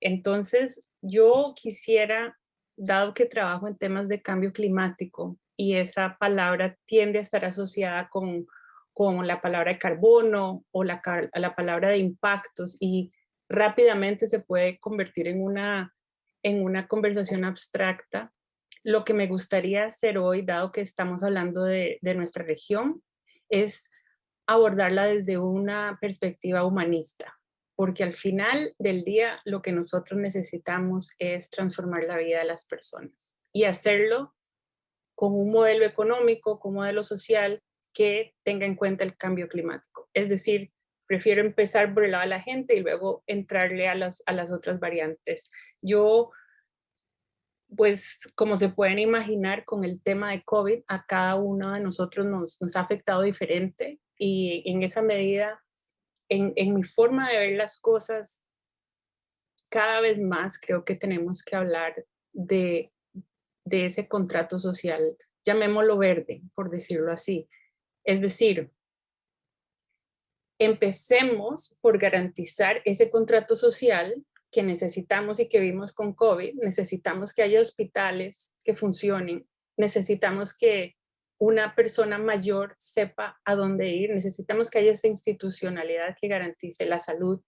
Entonces, yo quisiera, dado que trabajo en temas de cambio climático y esa palabra tiende a estar asociada con la palabra de carbono o la palabra de impactos, y rápidamente se puede convertir en una conversación abstracta. Lo que me gustaría hacer hoy, dado que estamos hablando de nuestra región, es abordarla desde una perspectiva humanista, porque al final del día lo que nosotros necesitamos es transformar la vida de las personas y hacerlo con un modelo económico, con un modelo social que tenga en cuenta el cambio climático. Es decir, prefiero empezar por el lado de la gente y luego entrarle a las otras variantes. Yo, pues, como se pueden imaginar, con el tema de COVID, a cada uno de nosotros nos ha afectado diferente, y en esa medida, en mi forma de ver las cosas, cada vez más creo que tenemos que hablar de ese contrato social, llamémoslo verde, por decirlo así. Es decir, empecemos por garantizar ese contrato social que necesitamos y que vimos con COVID. Necesitamos que haya hospitales que funcionen, necesitamos que una persona mayor sepa a dónde ir, necesitamos que haya esa institucionalidad que garantice la salud,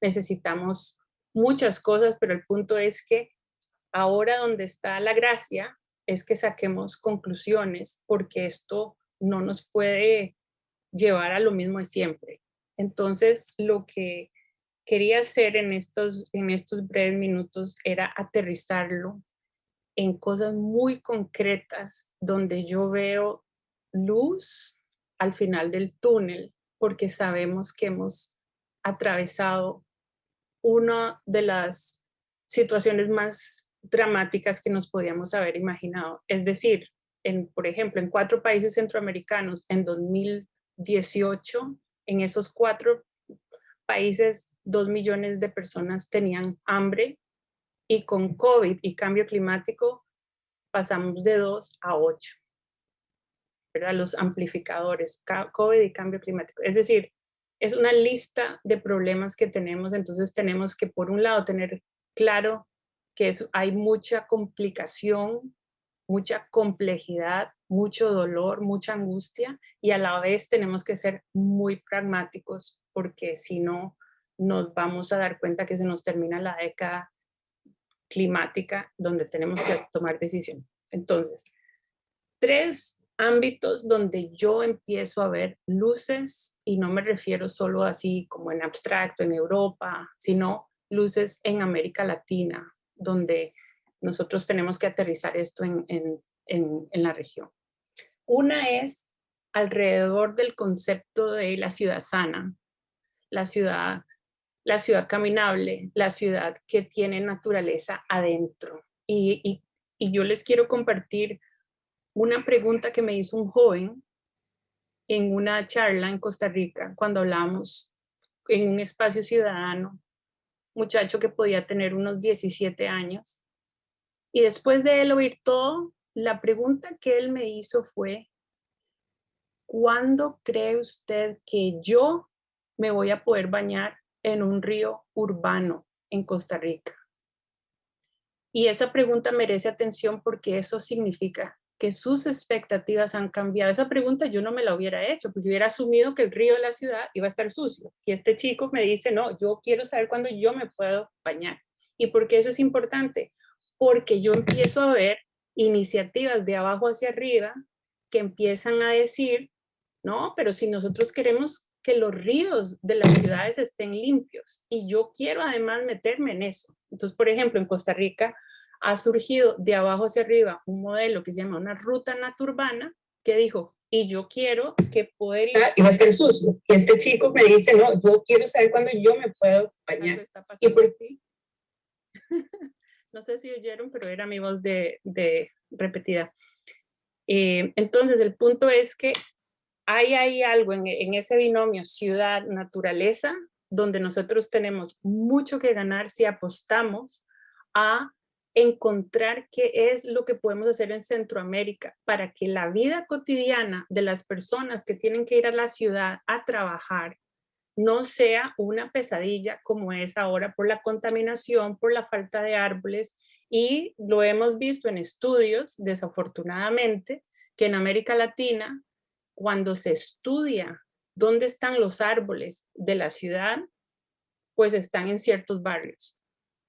necesitamos muchas cosas, pero el punto es que ahora donde está la gracia es que saquemos conclusiones, porque esto no nos puede llevar a lo mismo de siempre. Entonces, lo que quería hacer en estos breves minutos era aterrizarlo en cosas muy concretas donde yo veo luz al final del túnel, porque sabemos que hemos atravesado una de las situaciones más dramáticas que nos podíamos haber imaginado. Es decir, por ejemplo, en 4 países centroamericanos en 2018, en esos 4 países, 2 millones de personas tenían hambre, y con COVID y cambio climático pasamos de 2 a 8, ¿verdad? Los amplificadores, COVID y cambio climático. Es decir, es una lista de problemas que tenemos, entonces tenemos que, por un lado, tener claro que hay mucha complicación, mucha complejidad, mucho dolor, mucha angustia, y a la vez tenemos que ser muy pragmáticos, porque si no, nos vamos a dar cuenta que se nos termina la década climática donde tenemos que tomar decisiones. Entonces, 3 ámbitos donde yo empiezo a ver luces, y no me refiero solo así como en abstracto en Europa, sino luces en América Latina, donde nosotros tenemos que aterrizar esto en la región. Una es alrededor del concepto de la ciudad sana, la ciudad caminable, la ciudad que tiene naturaleza adentro. Y yo les quiero compartir una pregunta que me hizo un joven en una charla en Costa Rica, cuando hablamos en un espacio ciudadano, muchacho que podía tener unos 17 años. Y después de él oír todo, la pregunta que él me hizo fue: ¿cuándo cree usted que yo me voy a poder bañar en un río urbano en Costa Rica? Y esa pregunta merece atención, porque eso significa que sus expectativas han cambiado. Esa pregunta yo no me la hubiera hecho, porque hubiera asumido que el río de la ciudad iba a estar sucio. Y este chico me dice: no, yo quiero saber cuándo yo me puedo bañar. ¿Y por qué eso es importante? Porque yo empiezo a ver iniciativas de abajo hacia arriba que empiezan a decir: no, pero si nosotros queremos que los ríos de las ciudades estén limpios, y yo quiero además meterme en eso. Entonces, por ejemplo, en Costa Rica ha surgido de abajo hacia arriba un modelo que se llama una ruta naturbana, que dijo: y yo quiero que poder ir, y va a estar sucio. Y este chico me dice, no, yo quiero saber cuándo yo me puedo bañar. Algo está pasando. ¿Y por qué? No sé si oyeron, pero era mi voz de repetida. Entonces, el punto es que hay algo en ese binomio ciudad-naturaleza donde nosotros tenemos mucho que ganar si apostamos a encontrar qué es lo que podemos hacer en Centroamérica para que la vida cotidiana de las personas que tienen que ir a la ciudad a trabajar no sea una pesadilla como es ahora por la contaminación, por la falta de árboles, y lo hemos visto en estudios, desafortunadamente, que en América Latina, cuando se estudia dónde están los árboles de la ciudad, pues están en ciertos barrios,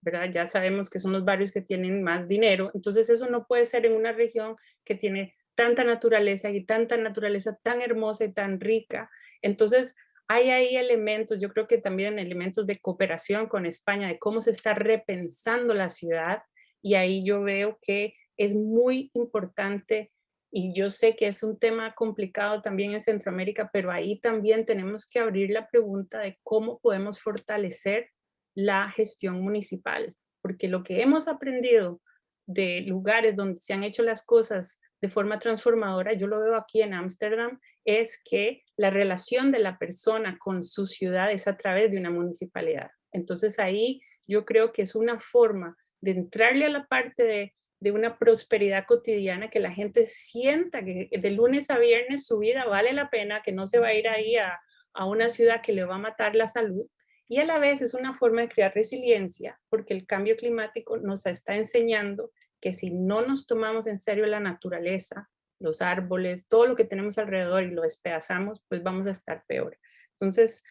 ¿verdad? Ya sabemos que son los barrios que tienen más dinero, entonces eso no puede ser en una región que tiene tanta naturaleza y tanta naturaleza tan hermosa y tan rica. Entonces, hay ahí elementos, yo creo que también elementos de cooperación con España, de cómo se está repensando la ciudad, y ahí yo veo que es muy importante, y yo sé que es un tema complicado también en Centroamérica, pero ahí también tenemos que abrir la pregunta de cómo podemos fortalecer la gestión municipal, porque lo que hemos aprendido de lugares donde se han hecho las cosas de forma transformadora, yo lo veo aquí en Ámsterdam, es que la relación de la persona con su ciudad es a través de una municipalidad. Entonces ahí yo creo que es una forma de entrarle a la parte de una prosperidad cotidiana, que la gente sienta que de lunes a viernes su vida vale la pena, que no se va a ir ahí a una ciudad que le va a matar la salud, y a la vez es una forma de crear resiliencia, porque el cambio climático nos está enseñando que si no nos tomamos en serio la naturaleza, los árboles, todo lo que tenemos alrededor y lo despedazamos, pues vamos a estar peor. Entonces,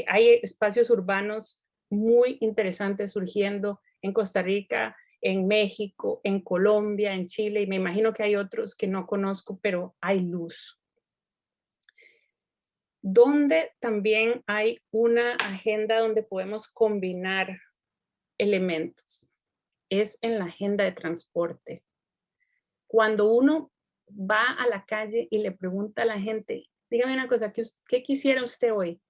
hay espacios urbanos muy interesantes surgiendo en Costa Rica, en México, en Colombia, en Chile, y me imagino que hay otros que no conozco, pero hay luz. Donde también hay una agenda donde podemos combinar elementos es en la agenda de transporte. Cuando uno va a la calle y le pregunta a la gente, dígame una cosa, ¿qué quisiera usted hoy?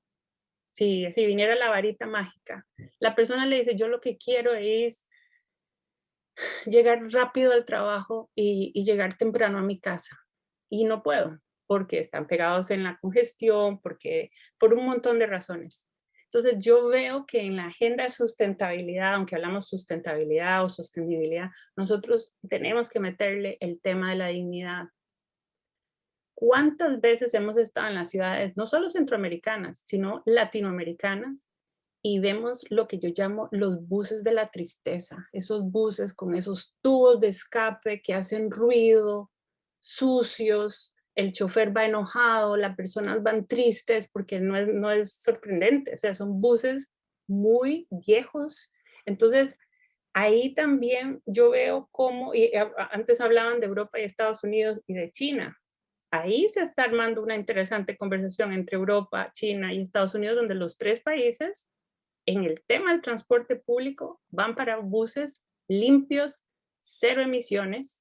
Si viniera la varita mágica, la persona le dice, yo lo que quiero es llegar rápido al trabajo y llegar temprano a mi casa. Y no puedo, porque están pegados en la congestión, porque por un montón de razones. Entonces yo veo que en la agenda de sustentabilidad, aunque hablamos sustentabilidad o sostenibilidad, nosotros tenemos que meterle el tema de la dignidad. ¿Cuántas veces hemos estado en las ciudades, no solo centroamericanas, sino latinoamericanas, y vemos lo que yo llamo los buses de la tristeza, esos buses con esos tubos de escape que hacen ruido, sucios, el chofer va enojado, las personas van tristes, porque no es sorprendente, o sea, son buses muy viejos. Entonces, ahí también yo veo cómo, y antes hablaban de Europa y Estados Unidos y de China, ahí se está armando una interesante conversación entre Europa, China y Estados Unidos, donde los tres países en el tema del transporte público van para buses limpios, cero emisiones,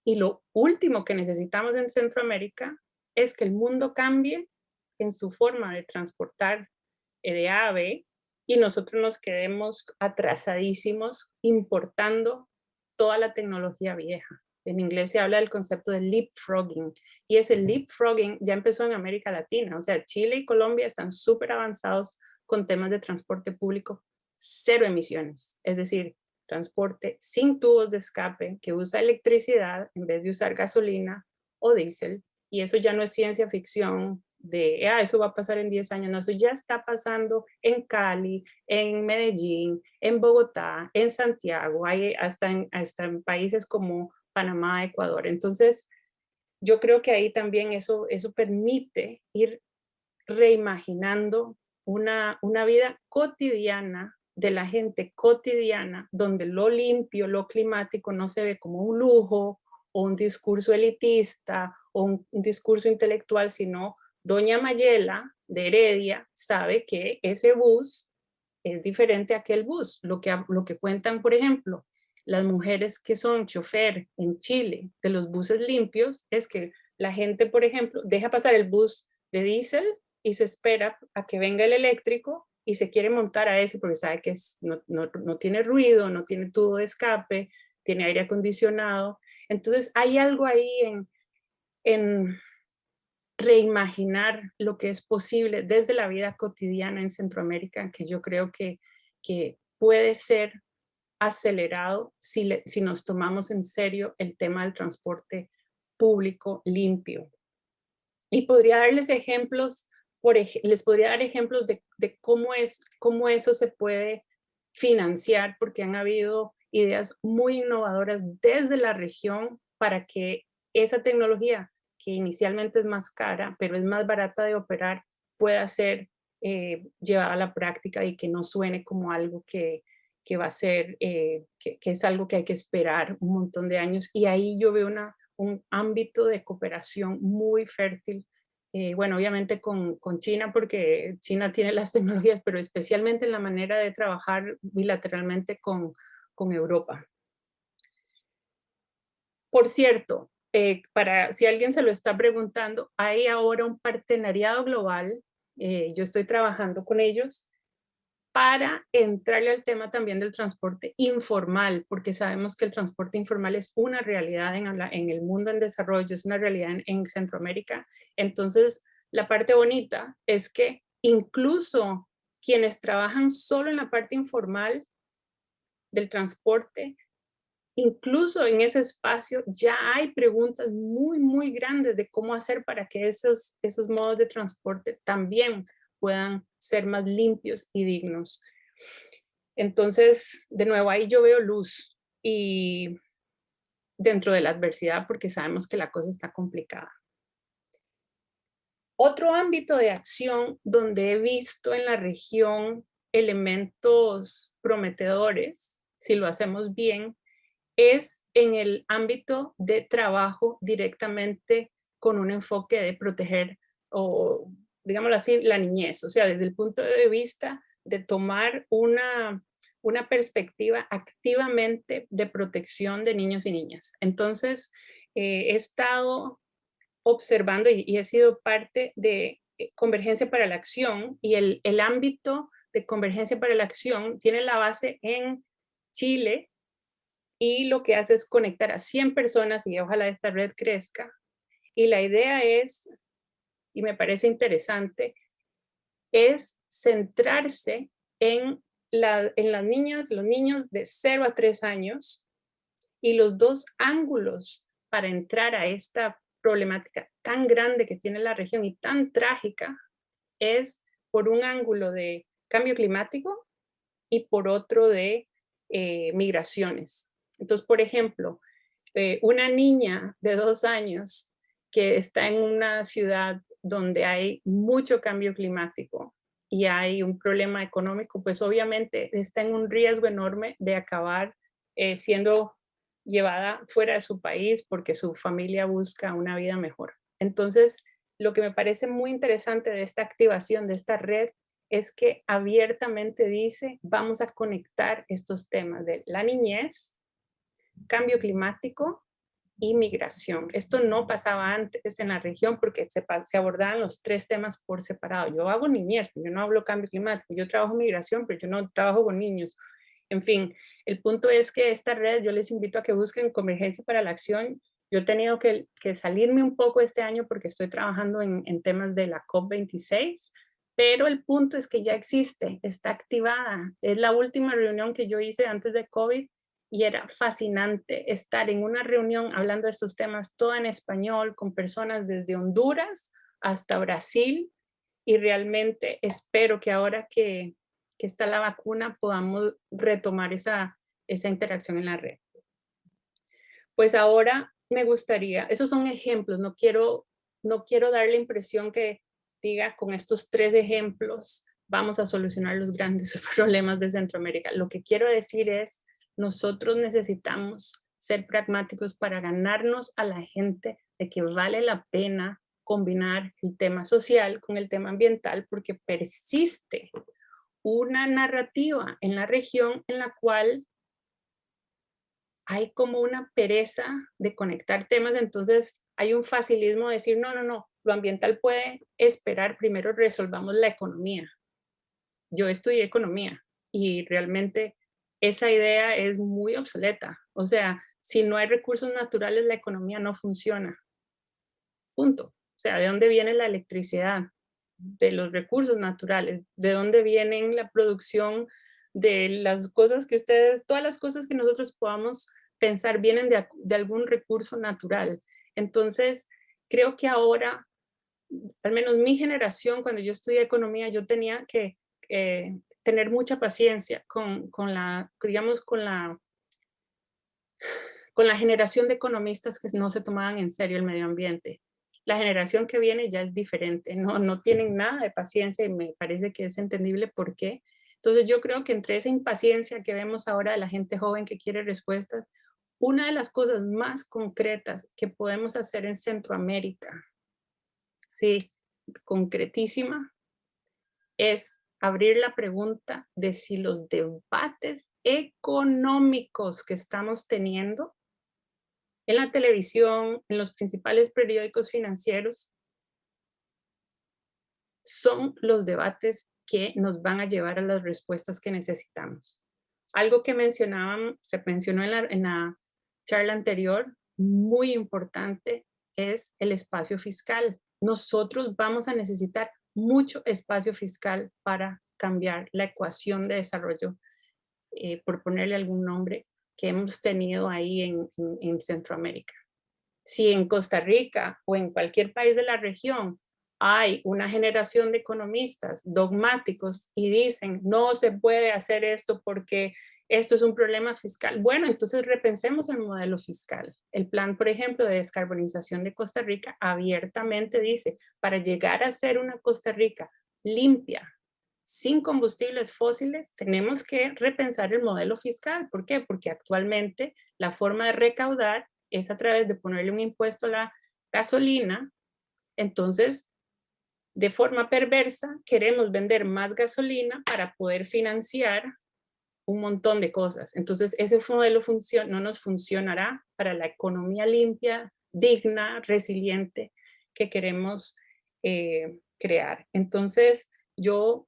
y lo último que necesitamos en Centroamérica es que el mundo cambie en su forma de transportar de A a B y nosotros nos quedemos atrasadísimos importando toda la tecnología vieja. En inglés se habla del concepto de leapfrogging, y ese leapfrogging ya empezó en América Latina, o sea, Chile y Colombia están súper avanzados con temas de transporte público, cero emisiones, es decir, transporte sin tubos de escape, que usa electricidad en vez de usar gasolina o diésel, y eso ya no es ciencia ficción de, eso va a pasar en 10 años, no, eso ya está pasando en Cali, en Medellín, en Bogotá, en Santiago, hay hasta en países como Panamá, Ecuador. Entonces, yo creo que ahí también eso permite ir reimaginando una vida cotidiana de la gente cotidiana, donde lo limpio, lo climático no se ve como un lujo o un discurso elitista o un discurso intelectual, sino doña Mayela de Heredia sabe que ese bus es diferente a aquel bus. Lo que cuentan, por ejemplo, las mujeres que son chofer en Chile de los buses limpios es que la gente, por ejemplo, deja pasar el bus de diésel y se espera a que venga el eléctrico y se quiere montar a ese porque sabe que no tiene ruido, no tiene tubo de escape, tiene aire acondicionado. Entonces hay algo ahí en reimaginar lo que es posible desde la vida cotidiana en Centroamérica, que yo creo que puede ser acelerado si nos tomamos en serio el tema del transporte público limpio. Y podría darles ejemplos, les podría dar ejemplos de cómo eso se puede financiar, porque han habido ideas muy innovadoras desde la región para que esa tecnología, que inicialmente es más cara, pero es más barata de operar, pueda ser llevada a la práctica y que no suene como algo que va a ser, que es algo que hay que esperar un montón de años. Y ahí yo veo un ámbito de cooperación muy fértil. Bueno, obviamente con China, porque China tiene las tecnologías, pero especialmente en la manera de trabajar bilateralmente con Europa. Por cierto, si alguien se lo está preguntando, hay ahora un partenariado global, yo estoy trabajando con ellos, para entrarle al tema también del transporte informal, porque sabemos que el transporte informal es una realidad en el mundo en desarrollo, es una realidad en Centroamérica. Entonces, la parte bonita es que incluso quienes trabajan solo en la parte informal del transporte, incluso en ese espacio ya hay preguntas muy, muy grandes de cómo hacer para que esos modos de transporte también puedan ser más limpios y dignos. Entonces, de nuevo, ahí yo veo luz y dentro de la adversidad, porque sabemos que la cosa está complicada. Otro ámbito de acción donde he visto en la región elementos prometedores, si lo hacemos bien, es en el ámbito de trabajo directamente con un enfoque de proteger o, digámoslo así, la niñez. O sea, desde el punto de vista de tomar una perspectiva activamente de protección de niños y niñas. Entonces, he estado observando y he sido parte de Convergencia para la Acción, y el ámbito de Convergencia para la Acción tiene la base en Chile, y lo que hace es conectar a 100 personas y ojalá esta red crezca. Y la idea es, y me parece interesante, es centrarse en las niñas, los niños de 0 a 3 años, y los dos ángulos para entrar a esta problemática tan grande que tiene la región y tan trágica es por un ángulo de cambio climático y por otro de migraciones. Entonces, por ejemplo, una niña de 2 años que está en una ciudad donde hay mucho cambio climático y hay un problema económico, pues obviamente está en un riesgo enorme de acabar siendo llevada fuera de su país porque su familia busca una vida mejor. Entonces, lo que me parece muy interesante de esta activación, de esta red, es que abiertamente dice, vamos a conectar estos temas de la niñez, cambio climático y migración. Esto no pasaba antes en la región porque se abordaban los 3 temas por separado. Yo hago niñez, pero yo no hablo cambio climático. Yo trabajo migración, pero yo no trabajo con niños. En fin, el punto es que esta red, yo les invito a que busquen Convergencia para la Acción. Yo he tenido que salirme un poco este año porque estoy trabajando en temas de la COP26, pero el punto es que ya existe, está activada. Es la última reunión que yo hice antes de COVID y era fascinante estar en una reunión hablando de estos temas, toda en español, con personas desde Honduras hasta Brasil, y realmente espero que ahora que está la vacuna podamos retomar esa interacción en la red. Pues ahora me gustaría, esos son ejemplos, no quiero dar la impresión que diga con estos 3 ejemplos vamos a solucionar los grandes problemas de Centroamérica. Lo que quiero decir es, nosotros necesitamos ser pragmáticos para ganarnos a la gente de que vale la pena combinar el tema social con el tema ambiental, porque persiste una narrativa en la región en la cual hay como una pereza de conectar temas. Entonces hay un facilismo de decir, no, no, no, lo ambiental puede esperar, primero resolvamos la economía. Yo estudié economía y realmente esa idea es muy obsoleta. O sea, si no hay recursos naturales, la economía no funciona. Punto. O sea, ¿de dónde viene la electricidad? De los recursos naturales. ¿De dónde viene la producción de las cosas que ustedes, todas las cosas que nosotros podamos pensar vienen de algún recurso natural? Entonces, creo que ahora, al menos mi generación, cuando yo estudié economía, yo tenía que tener mucha paciencia con la, digamos, con la generación de economistas que no se tomaban en serio el medio ambiente. La generación que viene ya es diferente, no tienen nada de paciencia y me parece que es entendible por qué. Entonces yo creo que entre esa impaciencia que vemos ahora de la gente joven que quiere respuestas, una de las cosas más concretas que podemos hacer en Centroamérica, sí, concretísima, es abrir la pregunta de si los debates económicos que estamos teniendo en la televisión, en los principales periódicos financieros, son los debates que nos van a llevar a las respuestas que necesitamos. Algo que se mencionó en la charla anterior, muy importante, es el espacio fiscal. Nosotros vamos a necesitar mucho espacio fiscal para cambiar la ecuación de desarrollo, por ponerle algún nombre, que hemos tenido ahí en Centroamérica. Si en Costa Rica o en cualquier país de la región hay una generación de economistas dogmáticos y dicen no se puede hacer esto porque esto es un problema fiscal, bueno, entonces repensemos el modelo fiscal. El plan, por ejemplo, de descarbonización de Costa Rica abiertamente dice, para llegar a ser una Costa Rica limpia, sin combustibles fósiles, tenemos que repensar el modelo fiscal. ¿Por qué? Porque actualmente la forma de recaudar es a través de ponerle un impuesto a la gasolina. Entonces, de forma perversa, queremos vender más gasolina para poder financiar un montón de cosas. Entonces, ese modelo no nos funcionará para la economía limpia, digna, resiliente que queremos crear. Entonces, yo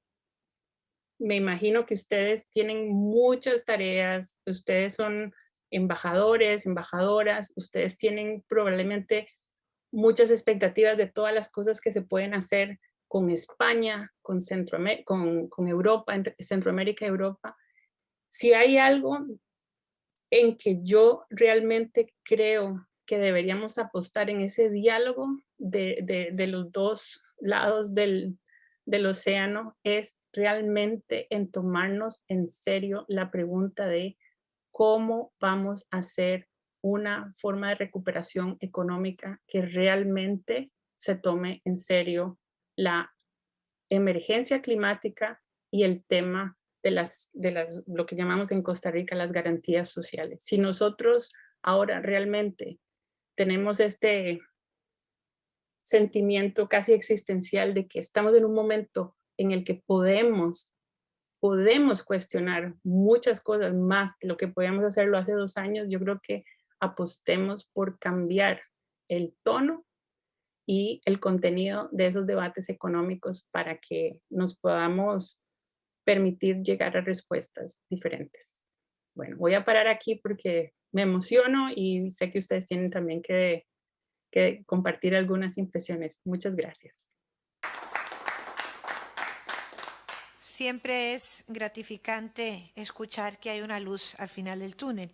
me imagino que ustedes tienen muchas tareas, ustedes son embajadores, embajadoras, ustedes tienen probablemente muchas expectativas de todas las cosas que se pueden hacer con España, con Europa, entre Centroamérica y Europa. Si hay algo en que yo realmente creo que deberíamos apostar en ese diálogo de los dos lados del océano, es realmente en tomarnos en serio la pregunta de cómo vamos a hacer una forma de recuperación económica que realmente se tome en serio la emergencia climática y el tema de lo que llamamos en Costa Rica las garantías sociales. Si nosotros ahora realmente tenemos este sentimiento casi existencial de que estamos en un momento en el que podemos cuestionar muchas cosas más de lo que podíamos hacerlo hace 2 años, yo creo que apostemos por cambiar el tono y el contenido de esos debates económicos para que nos podamos permitir llegar a respuestas diferentes. Bueno, voy a parar aquí porque me emociono y sé que ustedes tienen también que compartir algunas impresiones. Muchas gracias. Siempre es gratificante escuchar que hay una luz al final del túnel.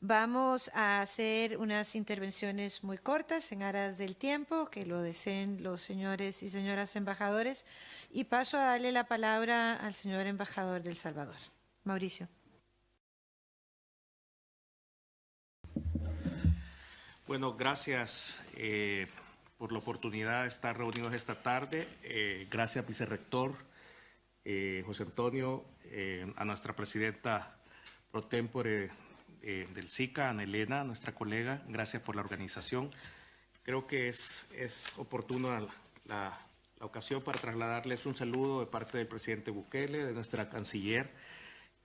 Vamos a hacer unas intervenciones muy cortas en aras del tiempo, que lo deseen los señores y señoras embajadores, y paso a darle la palabra al señor embajador de El Salvador. Mauricio. Bueno, gracias por la oportunidad de estar reunidos esta tarde. Gracias, vicerrector José Antonio, a nuestra presidenta pro tempore del SICA, Ana Elena, nuestra colega. Gracias por la organización. Creo que es oportuna la ocasión para trasladarles un saludo de parte del presidente Bukele, de nuestra canciller,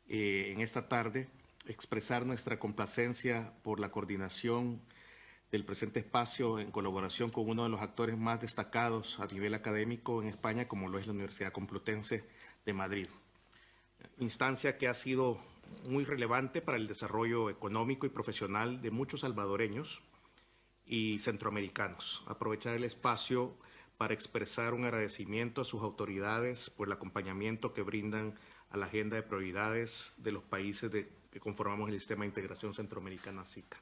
en esta tarde, expresar nuestra complacencia por la coordinación del presente espacio en colaboración con uno de los actores más destacados a nivel académico en España, como lo es la Universidad Complutense de Madrid. Instancia que ha sido muy relevante para el desarrollo económico y profesional de muchos salvadoreños y centroamericanos. Aprovechar el espacio para expresar un agradecimiento a sus autoridades por el acompañamiento que brindan a la agenda de prioridades de los países que conformamos el sistema de integración centroamericana SICA.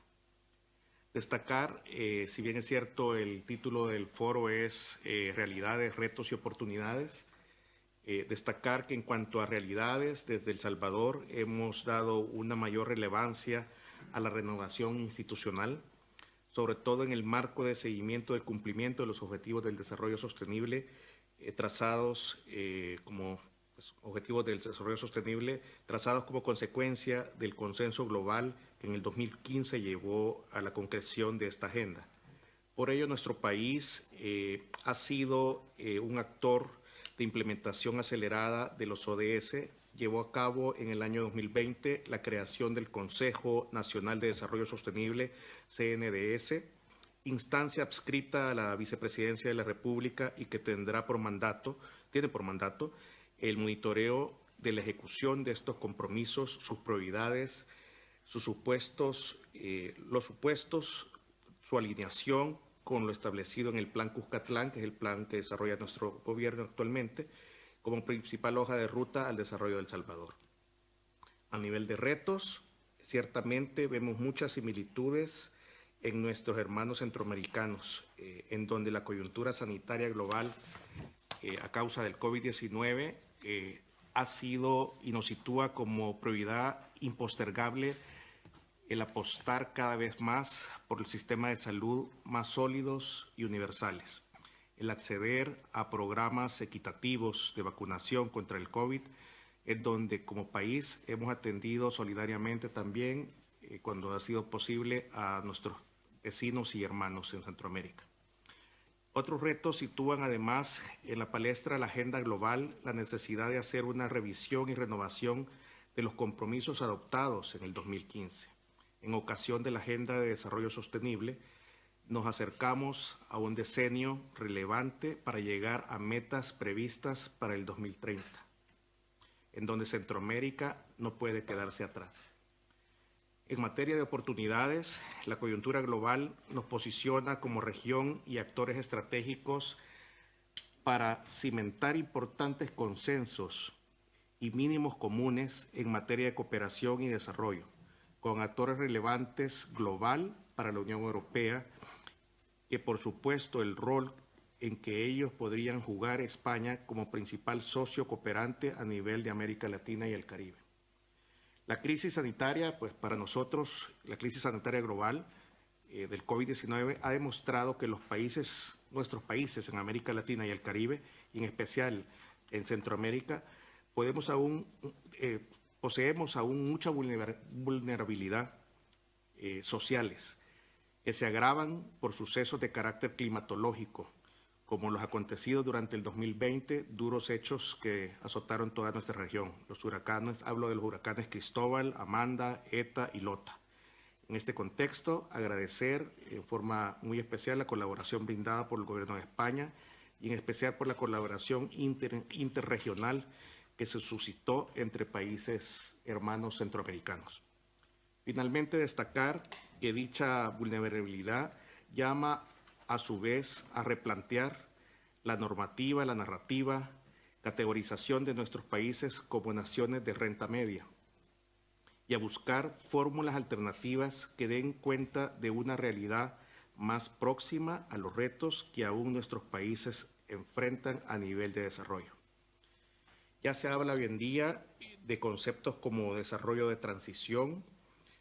Destacar, si bien es cierto, el título del foro es Realidades, Retos y Oportunidades, destacar que en cuanto a realidades, desde El Salvador hemos dado una mayor relevancia a la renovación institucional, sobre todo en el marco de seguimiento del cumplimiento de los objetivos del desarrollo sostenible trazados como objetivos del desarrollo sostenible trazados como consecuencia del consenso global que en el 2015 llevó a la concreción de esta agenda. Por ello, nuestro país ha sido un actor de implementación acelerada de los ODS. Llevó a cabo en el año 2020 la creación del Consejo Nacional de Desarrollo Sostenible, CNDS, instancia adscrita a la Vicepresidencia de la República y que tiene por mandato el monitoreo de la ejecución de estos compromisos, sus prioridades, sus supuestos, su alineación con lo establecido en el Plan Cuscatlán, que es el plan que desarrolla nuestro gobierno actualmente, como principal hoja de ruta al desarrollo de El Salvador. A nivel de retos, ciertamente vemos muchas similitudes en nuestros hermanos centroamericanos, en donde la coyuntura sanitaria global a causa del COVID-19 ha sido y nos sitúa como prioridad impostergable el apostar cada vez más por el sistema de salud más sólidos y universales, el acceder a programas equitativos de vacunación contra el COVID, en donde como país hemos atendido solidariamente también, cuando ha sido posible, a nuestros vecinos y hermanos en Centroamérica. Otros retos sitúan además en la palestra la agenda global, la necesidad de hacer una revisión y renovación de los compromisos adoptados en el 2015. En ocasión de la Agenda de Desarrollo Sostenible, nos acercamos a un decenio relevante para llegar a metas previstas para el 2030, en donde Centroamérica no puede quedarse atrás. En materia de oportunidades, la coyuntura global nos posiciona como región y actores estratégicos para cimentar importantes consensos y mínimos comunes en materia de cooperación y desarrollo, con actores relevantes global para la Unión Europea, que por supuesto el rol en que ellos podrían jugar España como principal socio cooperante a nivel de América Latina y el Caribe. La crisis sanitaria, pues para nosotros, la crisis sanitaria global del COVID-19 ha demostrado que nuestros países en América Latina y el Caribe, y en especial en Centroamérica, poseemos aún mucha vulnerabilidad sociales que se agravan por sucesos de carácter climatológico, como los acontecidos durante el 2020, duros hechos que azotaron toda nuestra región. Los huracanes, hablo de los huracanes Cristóbal, Amanda, Eta y Lota. En este contexto, agradecer en forma muy especial la colaboración brindada por el Gobierno de España y en especial por la colaboración interregional que se suscitó entre países hermanos centroamericanos. Finalmente, destacar que dicha vulnerabilidad llama a su vez a replantear la normativa, la narrativa, categorización de nuestros países como naciones de renta media y a buscar fórmulas alternativas que den cuenta de una realidad más próxima a los retos que aún nuestros países enfrentan a nivel de desarrollo. Ya se habla hoy en día de conceptos como desarrollo de transición.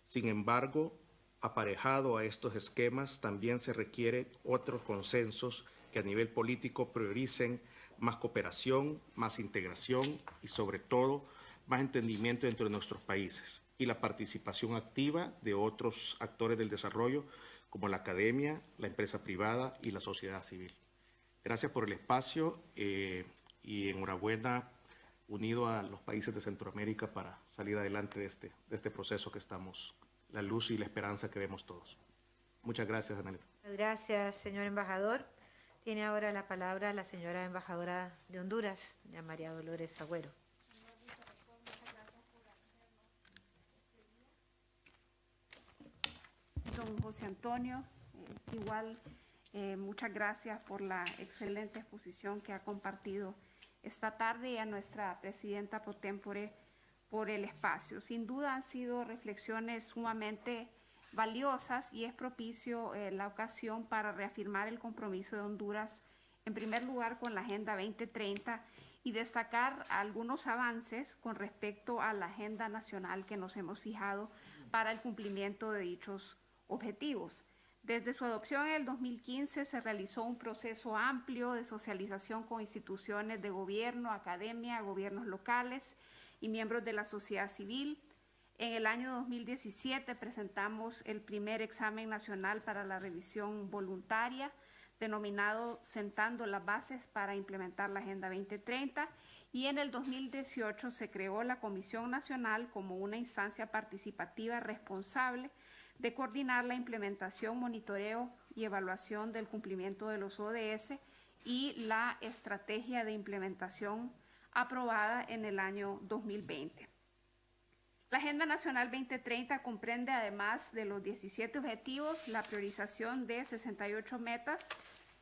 Sin embargo, aparejado a estos esquemas, también se requieren otros consensos que a nivel político prioricen más cooperación, más integración y, sobre todo, más entendimiento entre nuestros países y la participación activa de otros actores del desarrollo, como la academia, la empresa privada y la sociedad civil. Gracias por el espacio y enhorabuena unido a los países de Centroamérica para salir adelante de este proceso que estamos, la luz y la esperanza que vemos todos. Muchas gracias, Anelita. Gracias, señor embajador. Tiene ahora la palabra la señora embajadora de Honduras, doña María Dolores Agüero. Don José Antonio, igual muchas gracias por la excelente exposición que ha compartido esta tarde y a nuestra presidenta pro tempore por el espacio. Sin duda han sido reflexiones sumamente valiosas y es propicio la ocasión para reafirmar el compromiso de Honduras, en primer lugar con la Agenda 2030 y destacar algunos avances con respecto a la agenda nacional que nos hemos fijado para el cumplimiento de dichos objetivos. Desde su adopción en el 2015 se realizó un proceso amplio de socialización con instituciones de gobierno, academia, gobiernos locales y miembros de la sociedad civil. En el año 2017 presentamos el primer examen nacional para la revisión voluntaria, denominado Sentando las Bases para implementar la Agenda 2030, y en el 2018 se creó la Comisión Nacional como una instancia participativa responsable de coordinar la implementación, monitoreo y evaluación del cumplimiento de los ODS y la estrategia de implementación aprobada en el año 2020. La Agenda Nacional 2030 comprende, además de los 17 objetivos, la priorización de 68 metas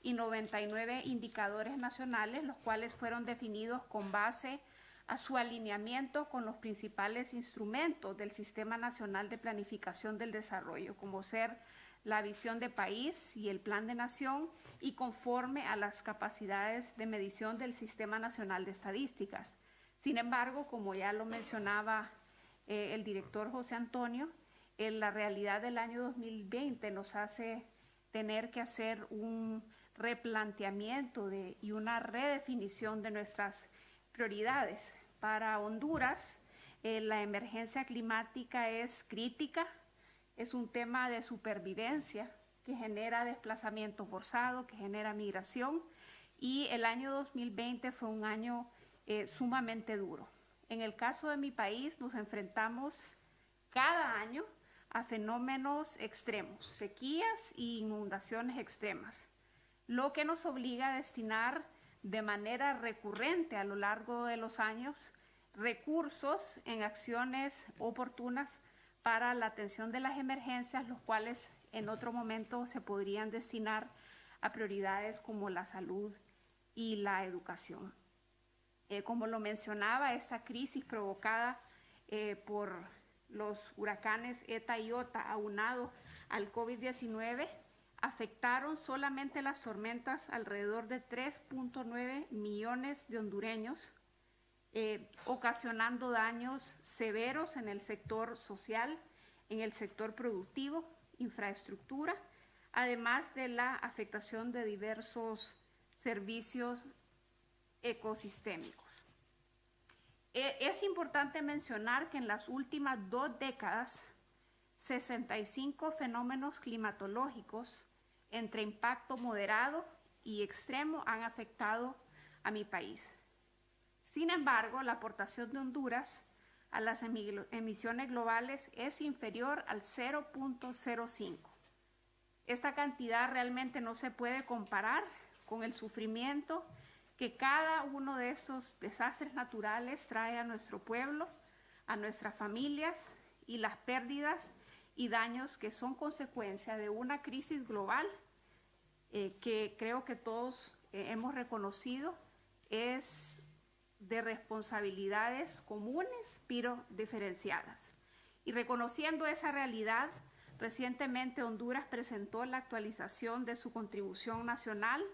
y 99 indicadores nacionales, los cuales fueron definidos con base a su alineamiento con los principales instrumentos del Sistema Nacional de Planificación del Desarrollo, como ser la visión de país y el plan de nación, y conforme a las capacidades de medición del Sistema Nacional de Estadísticas. Sin embargo, como ya lo mencionaba el director José Antonio, la realidad del año 2020 nos hace tener que hacer un replanteamiento y una redefinición de nuestras prioridades. Para Honduras, la emergencia climática es crítica, es un tema de supervivencia que genera desplazamiento forzado, que genera migración, y el año 2020 fue un año sumamente duro. En el caso de mi país nos enfrentamos cada año a fenómenos extremos, sequías e inundaciones extremas, lo que nos obliga a destinar de manera recurrente a lo largo de los años recursos en acciones oportunas para la atención de las emergencias, los cuales en otro momento se podrían destinar a prioridades como la salud y la educación. Como lo mencionaba, esta crisis provocada por los huracanes ETA y OTA, aunado al COVID-19, afectaron solamente las tormentas alrededor de 3.9 millones de hondureños, ocasionando daños severos en el sector social, en el sector productivo, infraestructura, además de la afectación de diversos servicios ecosistémicos. Es importante mencionar que en las últimas 2 décadas, 65 fenómenos climatológicos entre impacto moderado y extremo han afectado a mi país. Sin embargo, la aportación de Honduras a las emisiones globales es inferior al 0.05. Esta cantidad realmente no se puede comparar con el sufrimiento que cada uno de esos desastres naturales trae a nuestro pueblo, a nuestras familias, y las pérdidas y daños que son consecuencia de una crisis global que creo que todos hemos reconocido es de responsabilidades comunes pero diferenciadas. Y reconociendo esa realidad, recientemente Honduras presentó la actualización de su contribución nacional,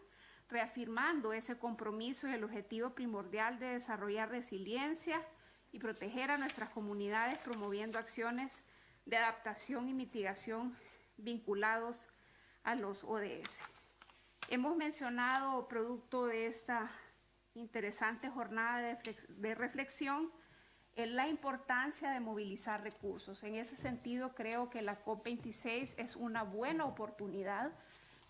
reafirmando ese compromiso y el objetivo primordial de desarrollar resiliencia y proteger a nuestras comunidades, promoviendo acciones de adaptación y mitigación vinculados a los ODS. Hemos mencionado, producto de esta interesante jornada de reflexión, la importancia de movilizar recursos. En ese sentido, creo que la COP26 es una buena oportunidad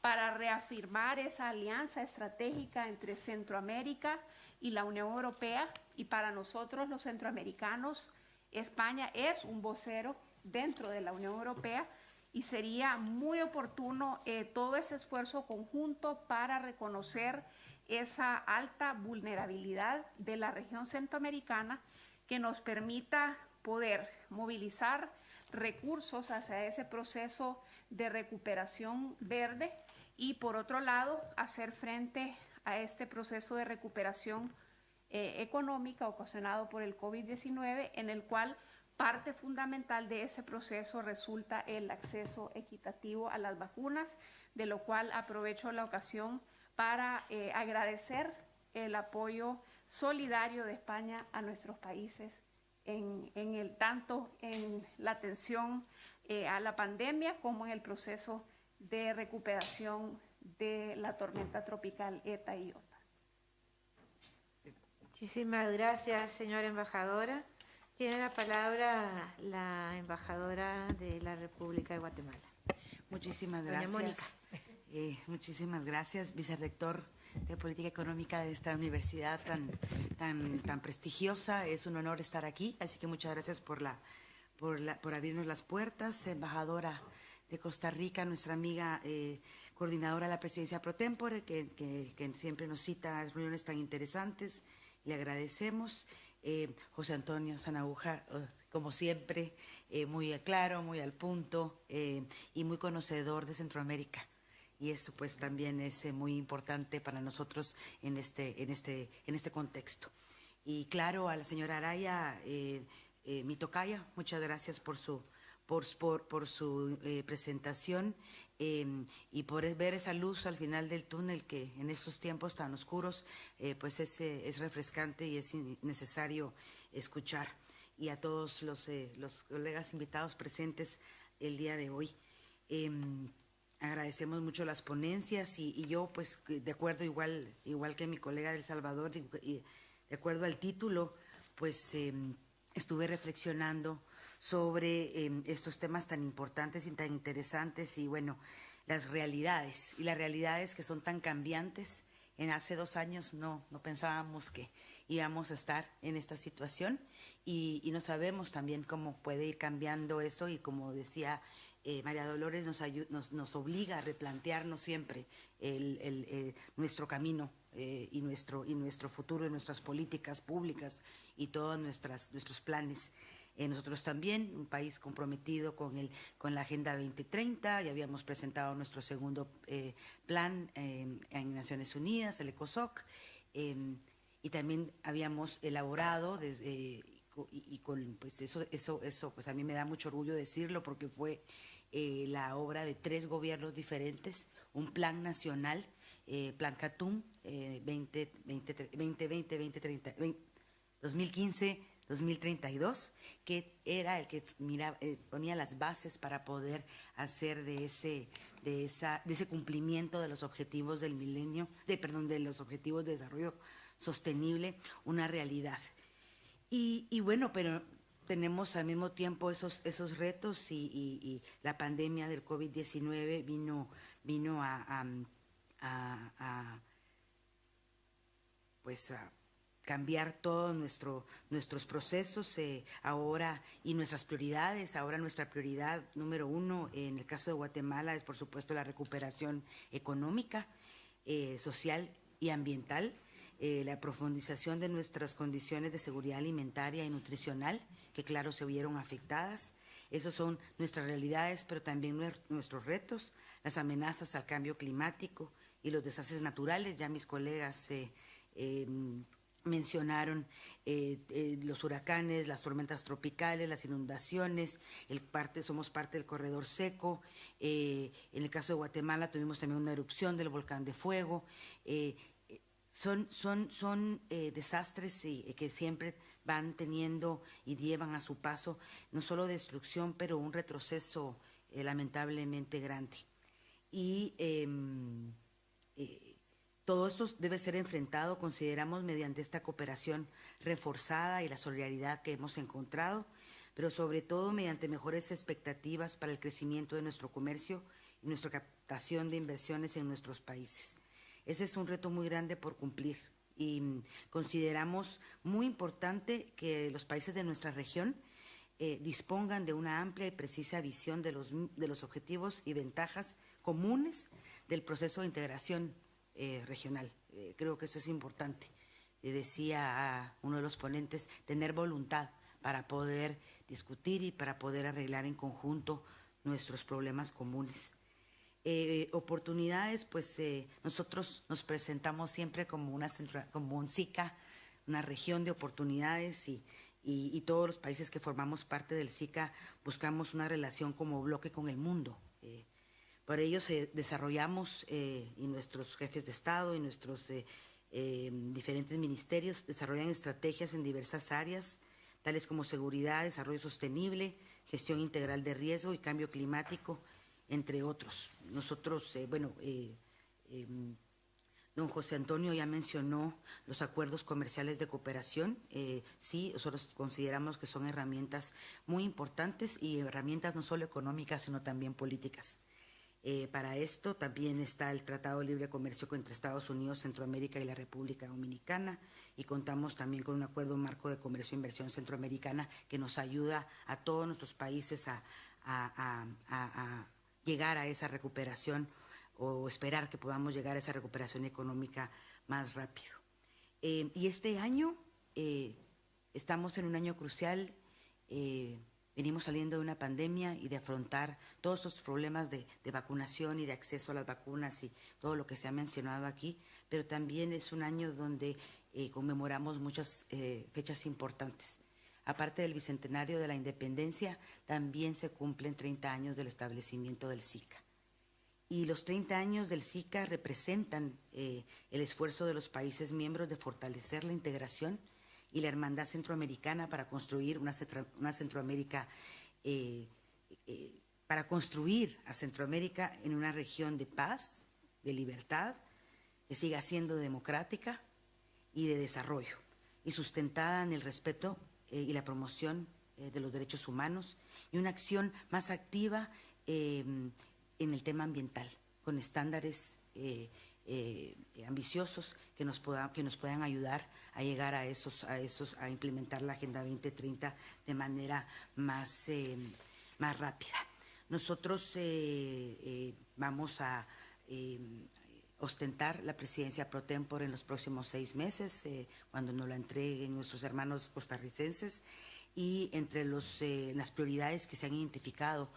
para reafirmar esa alianza estratégica entre Centroamérica y la Unión Europea, y para nosotros los centroamericanos, España es un vocero dentro de la Unión Europea y sería muy oportuno todo ese esfuerzo conjunto para reconocer esa alta vulnerabilidad de la región centroamericana que nos permita poder movilizar recursos hacia ese proceso de recuperación verde y, por otro lado, hacer frente a este proceso de recuperación económica ocasionado por el COVID-19, en el cual parte fundamental de ese proceso resulta el acceso equitativo a las vacunas, de lo cual aprovecho la ocasión para agradecer el apoyo solidario de España a nuestros países tanto en la atención a la pandemia como en el proceso de recuperación de la tormenta tropical ETA y IOTA. Muchísimas gracias, señora embajadora. Tiene la palabra la embajadora de la República de Guatemala. Muchísimas Doña gracias. Muchísimas gracias, vicerrector de Política Económica de esta universidad tan prestigiosa. Es un honor estar aquí, así que muchas gracias por abrirnos las puertas. Embajadora de Costa Rica, nuestra amiga coordinadora de la presidencia pro tempore, que siempre nos cita a reuniones tan interesantes. Le agradecemos. José Antonio Sanahuja, como siempre, muy claro, muy al punto y muy conocedor de Centroamérica. Y eso pues también es muy importante para nosotros en este contexto. Y claro, a la señora Araya, mi tocaya, muchas gracias por su presentación y por ver esa luz al final del túnel que en estos tiempos tan oscuros pues es refrescante y es necesario escuchar. Y a todos los colegas invitados presentes el día de hoy. Agradecemos mucho las ponencias y yo pues de acuerdo igual que mi colega de El Salvador y de acuerdo al título pues estuve reflexionando sobre estos temas tan importantes y tan interesantes y bueno, las realidades que son tan cambiantes. Hace 2 años no pensábamos que íbamos a estar en esta situación y no sabemos también cómo puede ir cambiando eso y como decía María Dolores, nos obliga a replantearnos siempre nuestro camino y nuestro futuro, y nuestras políticas públicas y todos nuestros planes. Nosotros también, un país comprometido con la Agenda 2030, ya habíamos presentado nuestro segundo plan en Naciones Unidas, el ECOSOC, y también habíamos elaborado pues eso pues a mí me da mucho orgullo decirlo porque fue la obra de 3 gobiernos diferentes, un plan nacional, Plan CATUM 2015-2032, que era el que ponía las bases para poder hacer de ese cumplimiento de los objetivos del milenio, de los objetivos de desarrollo sostenible, una realidad. Y bueno, pero tenemos al mismo tiempo esos retos y la pandemia del COVID-19 vino a cambiar todos nuestros procesos ahora y nuestras prioridades. Ahora nuestra prioridad número 1 en el caso de Guatemala es por supuesto la recuperación económica, social y ambiental, la profundización de nuestras condiciones de seguridad alimentaria y nutricional, que claro se vieron afectadas. Esos son nuestras realidades, pero también nuestros retos, las amenazas al cambio climático y los desastres naturales. Ya mis colegas mencionaron los huracanes, las tormentas tropicales, las inundaciones, somos parte del corredor seco. En el caso de Guatemala tuvimos también una erupción del volcán de fuego. Son desastres que siempre van teniendo y llevan a su paso no solo destrucción, pero un retroceso lamentablemente grande. Y todo esto debe ser enfrentado, consideramos, mediante esta cooperación reforzada y la solidaridad que hemos encontrado, pero sobre todo mediante mejores expectativas para el crecimiento de nuestro comercio y nuestra captación de inversiones en nuestros países. Ese es un reto muy grande por cumplir y consideramos muy importante que los países de nuestra región dispongan de una amplia y precisa visión de los objetivos y ventajas comunes del proceso de integración regional. Creo que eso es importante. Decía a uno de los ponentes, tener voluntad para poder discutir y para poder arreglar en conjunto nuestros problemas comunes. Oportunidades, pues nosotros nos presentamos siempre como un SICA, una región de oportunidades, y todos los países que formamos parte del SICA buscamos una relación como bloque con el mundo. Por ello desarrollamos, y nuestros jefes de Estado y nuestros diferentes ministerios desarrollan estrategias en diversas áreas, tales como seguridad, desarrollo sostenible, gestión integral de riesgo y cambio climático, entre otros. Nosotros, don José Antonio ya mencionó los acuerdos comerciales de cooperación. Sí, nosotros consideramos que son herramientas muy importantes, y herramientas no solo económicas, sino también políticas. Para esto también está el Tratado de Libre Comercio entre Estados Unidos, Centroamérica y la República Dominicana, y contamos también con un acuerdo marco de comercio e inversión centroamericana que nos ayuda a todos nuestros países a llegar a esa recuperación, o esperar que podamos llegar a esa recuperación económica más rápido. Y este año estamos en un año crucial. Venimos saliendo de una pandemia y de afrontar todos esos problemas de vacunación y de acceso a las vacunas y todo lo que se ha mencionado aquí, pero también es un año donde conmemoramos muchas fechas importantes. Aparte del Bicentenario de la Independencia, también se cumplen 30 años del establecimiento del SICA. Y los 30 años del SICA representan el esfuerzo de los países miembros de fortalecer la integración y la hermandad centroamericana para construir una Centroamérica, para construir a Centroamérica en una región de paz, de libertad, que siga siendo democrática y de desarrollo, y sustentada en el respeto y la promoción de los derechos humanos, y una acción más activa en el tema ambiental, con estándares ambiciosos que nos puedan ayudar a llegar a implementar la Agenda 2030 de manera más rápida. Nosotros vamos a ostentar la presidencia pro tempore en los próximos 6 meses, cuando nos la entreguen nuestros hermanos costarricenses, y entre las prioridades que se han identificado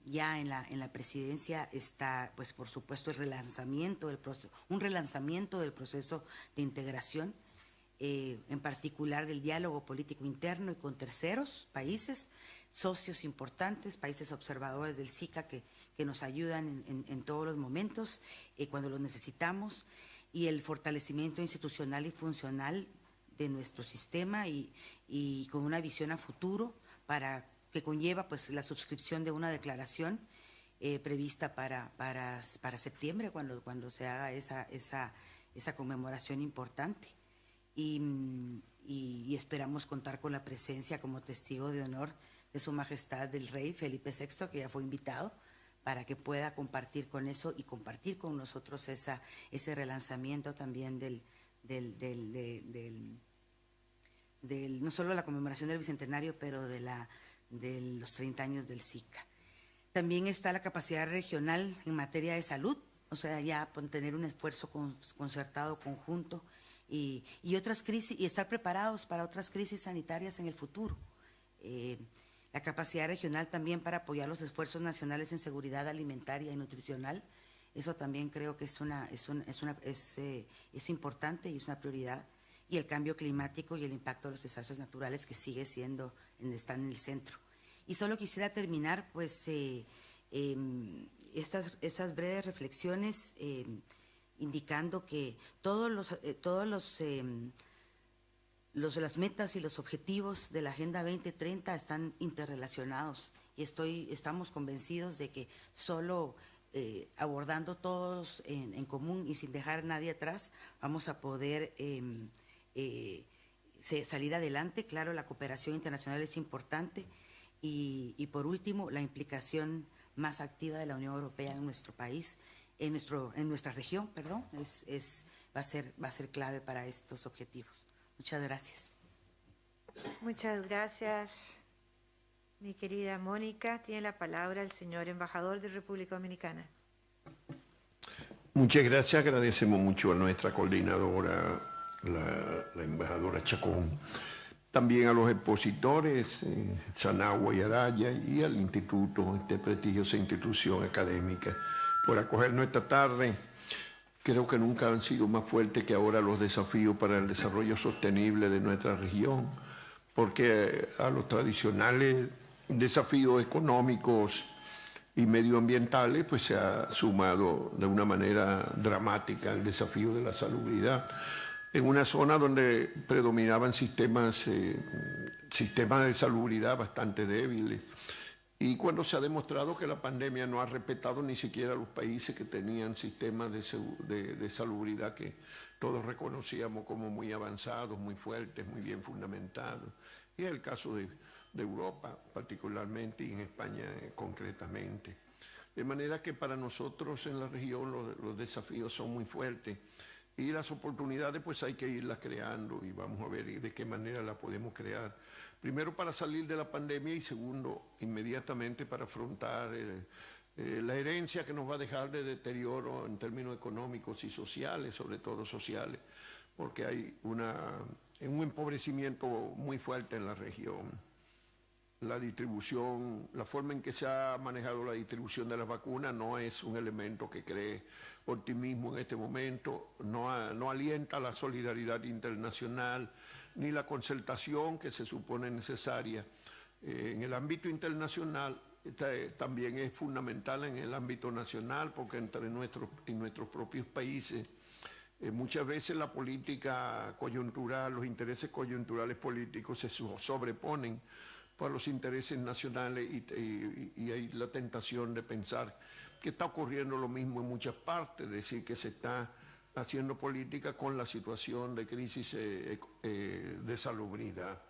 ya en la presidencia está, pues por supuesto, un relanzamiento del proceso de integración, en particular del diálogo político interno y con terceros países, socios importantes, países observadores del SICA que nos ayudan en todos los momentos, cuando los necesitamos, y el fortalecimiento institucional y funcional de nuestro sistema, y con una visión a futuro que conlleva pues la suscripción de una declaración prevista para septiembre, cuando se haga esa conmemoración importante, y esperamos contar con la presencia como testigo de honor de Su Majestad el Rey Felipe VI, que ya fue invitado, para que pueda compartir con eso y compartir con nosotros ese relanzamiento también no solo de la conmemoración del Bicentenario, pero de los 30 años del SICA. También está la capacidad regional en materia de salud, o sea, ya tener un esfuerzo concertado, conjunto, y otras crisis, y estar preparados para otras crisis sanitarias en el futuro. La capacidad regional también para apoyar los esfuerzos nacionales en seguridad alimentaria y nutricional. Eso también creo que es importante y es una prioridad. Y el cambio climático y el impacto de los desastres naturales, que sigue están en el centro. Y solo quisiera terminar pues estas breves reflexiones indicando que las metas y los objetivos de la Agenda 2030 están interrelacionados, y estamos convencidos de que solo abordando todos en común y sin dejar a nadie atrás, vamos a poder salir adelante. Claro, la cooperación internacional es importante, y por último, la implicación más activa de la Unión Europea en nuestro país, en nuestra región, perdón, va a ser clave para estos objetivos. Muchas gracias. Muchas gracias, Mi querida Mónica, tiene la palabra el señor embajador de República Dominicana. Muchas gracias, agradecemos mucho a nuestra coordinadora, la embajadora Chacón, también a los expositores, Sanagua y Araya, y al instituto, esta prestigiosa institución académica, por acogernos esta tarde. Creo que nunca han sido más fuertes que ahora los desafíos para el desarrollo sostenible de nuestra región, porque a los tradicionales desafíos económicos y medioambientales pues se ha sumado de una manera dramática el desafío de la salubridad. En una zona donde predominaban sistemas de salubridad bastante débiles. Y cuando se ha demostrado que la pandemia no ha respetado ni siquiera los países que tenían sistemas de salubridad que todos reconocíamos como muy avanzados, muy fuertes, muy bien fundamentados. Y es el caso de Europa particularmente y en España concretamente. De manera que para nosotros en la región los desafíos son muy fuertes y las oportunidades pues hay que irlas creando y vamos a ver de qué manera las podemos crear. Primero para salir de la pandemia y segundo inmediatamente para afrontar la herencia que nos va a dejar de deterioro en términos económicos y sociales, sobre todo sociales, porque hay un empobrecimiento muy fuerte en la región. La distribución, la forma en que se ha manejado la distribución de las vacunas no es un elemento que cree optimismo en este momento, no alienta la solidaridad internacional ni la concertación que se supone necesaria. En el ámbito internacional también es fundamental en el ámbito nacional, porque en nuestros propios países muchas veces la política coyuntural, los intereses coyunturales políticos se sobreponen a los intereses nacionales y hay la tentación de pensar que está ocurriendo lo mismo en muchas partes, es decir, que se está haciendo política con la situación de crisis de salubridad.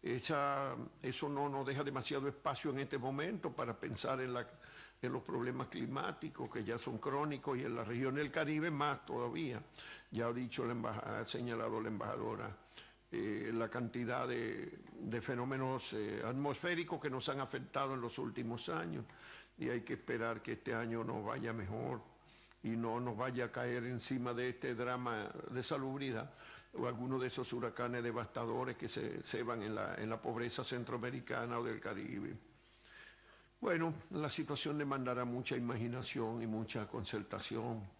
Eso no nos deja demasiado espacio en este momento para pensar en los problemas climáticos que ya son crónicos y en la región del Caribe más todavía. Ya ha señalado la embajadora la cantidad de fenómenos atmosféricos que nos han afectado en los últimos años y hay que esperar que este año nos vaya mejor y no nos vaya a caer encima de este drama de salubridad o alguno de esos huracanes devastadores que se ceban en la pobreza centroamericana o del Caribe. Bueno, la situación demandará mucha imaginación y mucha concertación.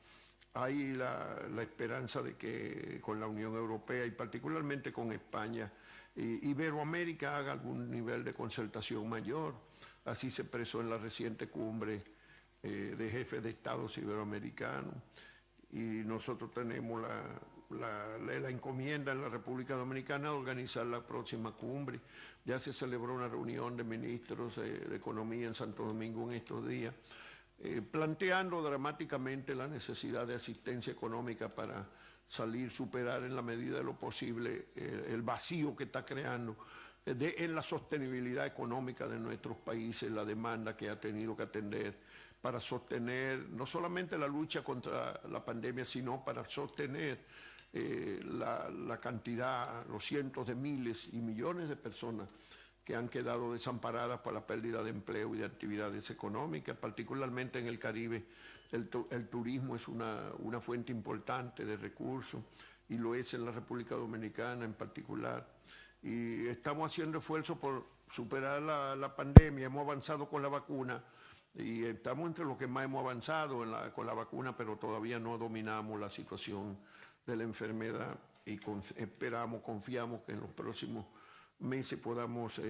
Hay la esperanza de que con la Unión Europea y particularmente con España, Iberoamérica haga algún nivel de concertación mayor. Así se expresó en la reciente cumbre de jefes de estados iberoamericanos. Y nosotros tenemos la encomienda en la República Dominicana de organizar la próxima cumbre. Ya se celebró una reunión de ministros de Economía en Santo Domingo en estos días, planteando dramáticamente la necesidad de asistencia económica para superar en la medida de lo posible el vacío que está creando en la sostenibilidad económica de nuestros países, la demanda que ha tenido que atender para sostener no solamente la lucha contra la pandemia, sino para sostener la cantidad, los cientos de miles y millones de personas que han quedado desamparadas por la pérdida de empleo y de actividades económicas, particularmente en el Caribe. El turismo es una fuente importante de recursos y lo es en la República Dominicana en particular. Y estamos haciendo esfuerzos por superar la pandemia, hemos avanzado con la vacuna y estamos entre los que más hemos avanzado con la vacuna, pero todavía no dominamos la situación de la enfermedad y confiamos que en los próximos meses podamos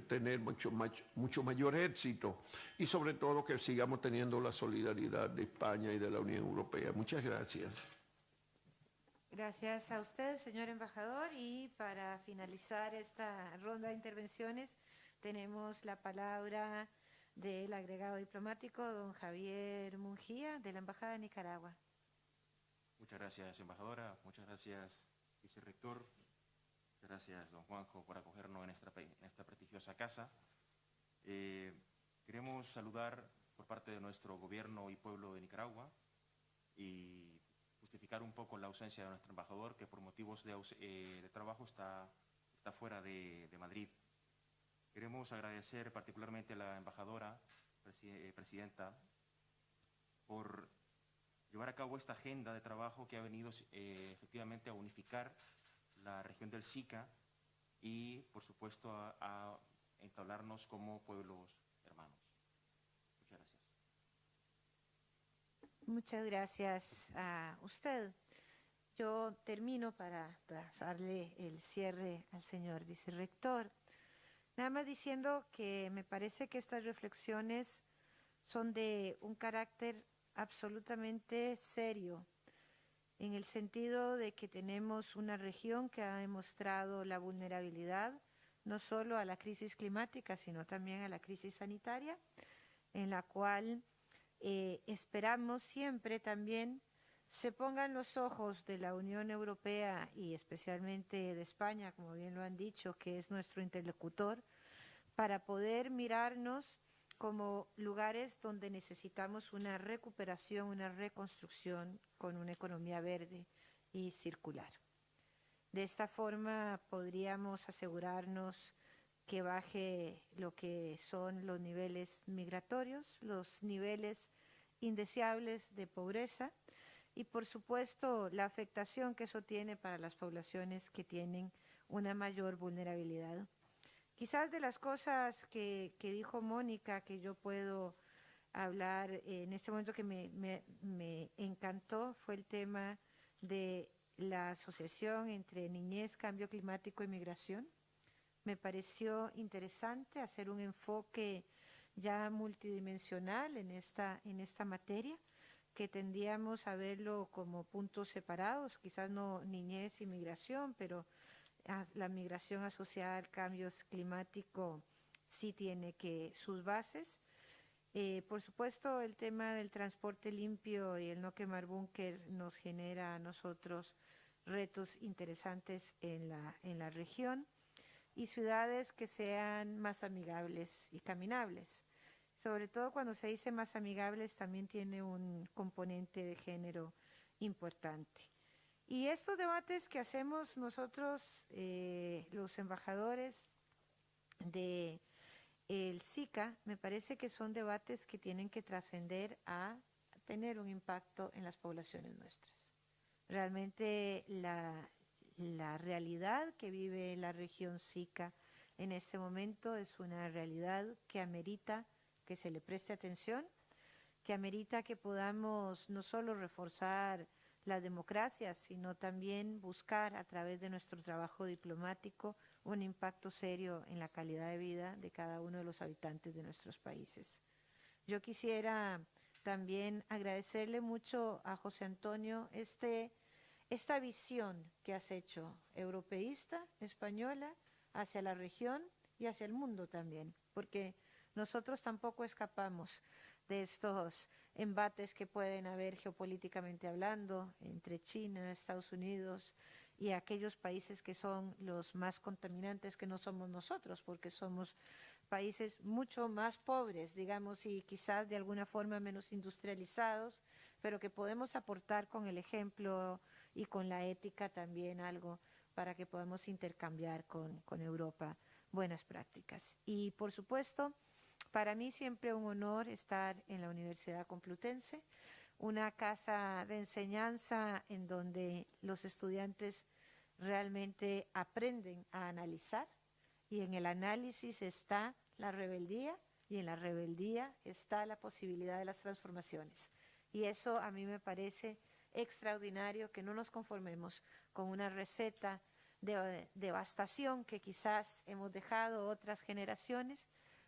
tener mucho mayor éxito y sobre todo que sigamos teniendo la solidaridad de España y de la Unión Europea. Muchas gracias. Gracias a usted, señor embajador. Y para finalizar esta ronda de intervenciones, tenemos la palabra del agregado diplomático, don Javier Mungía, de la Embajada de Nicaragua. Muchas gracias, embajadora. Muchas gracias, vicerrector. Muchas gracias, don Juanjo, por acogernos en esta prestigiosa casa. Queremos saludar por parte de nuestro gobierno y pueblo de Nicaragua y justificar un poco la ausencia de nuestro embajador, que por motivos de trabajo está fuera de Madrid. Queremos agradecer particularmente a la embajadora, presidenta, por llevar a cabo esta agenda de trabajo que ha venido efectivamente a unificar la región del SICA y, por supuesto, a entablarnos como pueblos hermanos. Muchas gracias. Muchas gracias a usted. Yo termino para darle el cierre al señor vicerrector. Nada más diciendo que me parece que estas reflexiones son de un carácter absolutamente serio, en el sentido de que tenemos una región que ha demostrado la vulnerabilidad, no solo a la crisis climática, sino también a la crisis sanitaria, en la cual esperamos siempre también se pongan los ojos de la Unión Europea y especialmente de España, como bien lo han dicho, que es nuestro interlocutor, para poder mirarnos como lugares donde necesitamos una recuperación, una reconstrucción con una economía verde y circular. De esta forma podríamos asegurarnos que baje lo que son los niveles migratorios, los niveles indeseables de pobreza y, por supuesto, la afectación que eso tiene para las poblaciones que tienen una mayor vulnerabilidad. Quizás de las cosas que dijo Mónica, que yo puedo hablar en este momento que me encantó, fue el tema de la asociación entre niñez, cambio climático y migración. Me pareció interesante hacer un enfoque ya multidimensional en esta materia, que tendíamos a verlo como puntos separados, quizás no niñez y migración, pero la migración asociada al cambio climático sí tiene sus bases. Por supuesto, el tema del transporte limpio y el no quemar búnker nos genera a nosotros retos interesantes en la región, y ciudades que sean más amigables y caminables. Sobre todo cuando se dice más amigables, también tiene un componente de género importante. Y estos debates que hacemos nosotros, los embajadores del SICA, me parece que son debates que tienen que trascender a tener un impacto en las poblaciones nuestras. Realmente la realidad que vive la región SICA en este momento es una realidad que amerita que se le preste atención, que amerita que podamos no solo reforzar las democracias, sino también buscar a través de nuestro trabajo diplomático un impacto serio en la calidad de vida de cada uno de los habitantes de nuestros países. Yo quisiera también agradecerle mucho a José Antonio esta visión que has hecho, europeísta, española, hacia la región y hacia el mundo también, porque nosotros tampoco escapamos de estos embates que pueden haber geopolíticamente hablando entre China, Estados Unidos y aquellos países que son los más contaminantes, que no somos nosotros, porque somos países mucho más pobres, digamos, y quizás de alguna forma menos industrializados, pero que podemos aportar con el ejemplo y con la ética también algo para que podamos intercambiar con Europa buenas prácticas. Y por supuesto, para mí siempre un honor estar en la Universidad Complutense, una casa de enseñanza en donde los estudiantes realmente aprenden a analizar, y en el análisis está la rebeldía, y en la rebeldía está la posibilidad de las transformaciones. Y eso a mí me parece extraordinario, que no nos conformemos con una receta de devastación que quizás hemos dejado otras generaciones,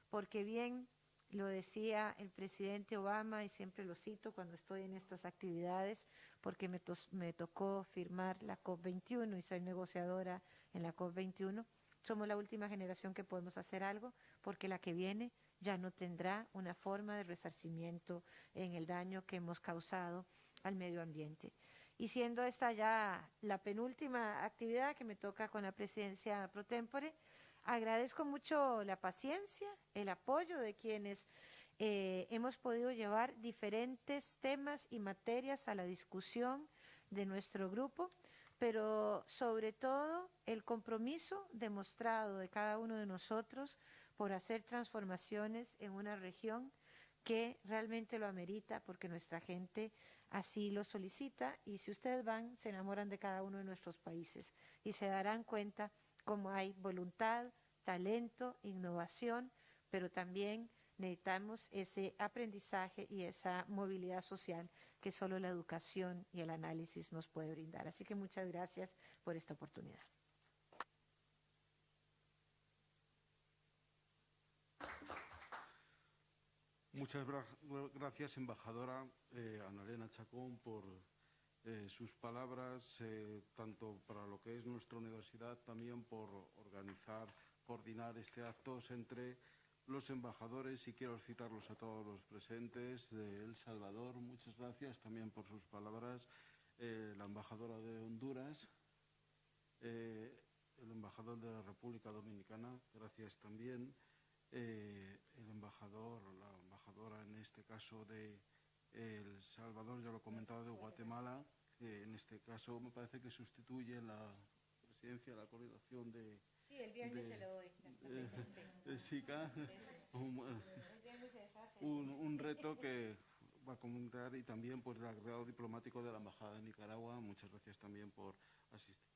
porque bien lo decía el presidente Obama, y siempre lo cito cuando estoy en estas actividades, porque me tocó firmar la COP21 y soy negociadora en la COP21, somos la última generación que podemos hacer algo, porque la que viene ya no tendrá una forma de resarcimiento en el daño que hemos causado al medio ambiente. Y siendo esta ya la penúltima actividad que me toca con la presidencia pro tempore, agradezco mucho la paciencia, el apoyo de quienes hemos podido llevar diferentes temas y materias a la discusión de nuestro grupo, pero sobre todo el compromiso demostrado de cada uno de nosotros por hacer transformaciones en una región que realmente lo amerita porque nuestra gente así lo solicita, y si ustedes van, se enamoran de cada uno de nuestros países y se darán cuenta cómo hay voluntad, talento, innovación, pero también necesitamos ese aprendizaje y esa movilidad social que solo la educación y el análisis nos puede brindar. Así que muchas gracias por esta oportunidad. Muchas gracias, embajadora Ana Elena Chacón, por sus palabras, tanto para lo que es nuestra universidad, también por organizar, coordinar este acto entre los embajadores, y quiero citarlos a todos los presentes de El Salvador. Muchas gracias también por sus palabras. La embajadora de Honduras, el embajador de la República Dominicana, gracias también. El embajador, la embajadora en este caso de El Salvador, ya lo he comentado, de Guatemala, que en este caso me parece que sustituye la presidencia de la coordinación de... Sí, el viernes se lo doy. SICA, un reto que va a comentar, y también pues el agregado diplomático de la Embajada de Nicaragua. Muchas gracias también por asistir.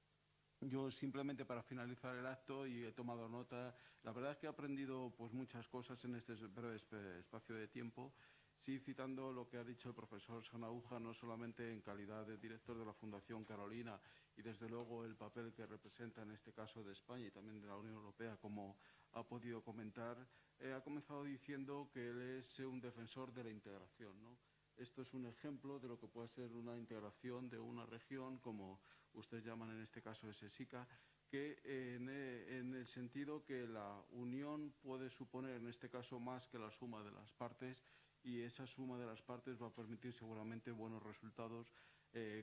Yo simplemente, para finalizar el acto, y he tomado nota, la verdad es que he aprendido pues muchas cosas en este breve espacio de tiempo. Sí, citando lo que ha dicho el profesor Sanahúja, no solamente en calidad de director de la Fundación Carolina, y desde luego el papel que representa en este caso de España y también de la Unión Europea, como ha podido comentar, ha comenzado diciendo que él es un defensor de la integración, ¿no? Esto es un ejemplo de lo que puede ser una integración de una región, como ustedes llaman en este caso ese SICA, que en el sentido que la unión puede suponer en este caso más que la suma de las partes, y esa suma de las partes va a permitir seguramente buenos resultados,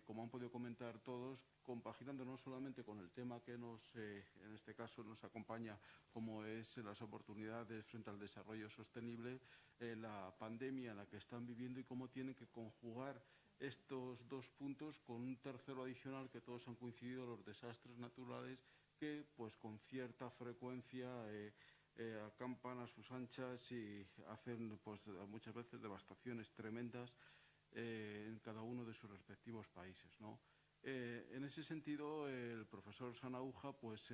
como han podido comentar todos, compaginando no solamente con el tema que en este caso nos acompaña, como es las oportunidades frente al desarrollo sostenible, la pandemia en la que están viviendo y cómo tienen que conjugar estos dos puntos con un tercero adicional, que todos han coincidido, los desastres naturales, que pues con cierta frecuencia acampan a sus anchas y hacen pues muchas veces devastaciones tremendas en cada uno de sus respectivos países, ¿no? En ese sentido, el profesor Sanahúja pues,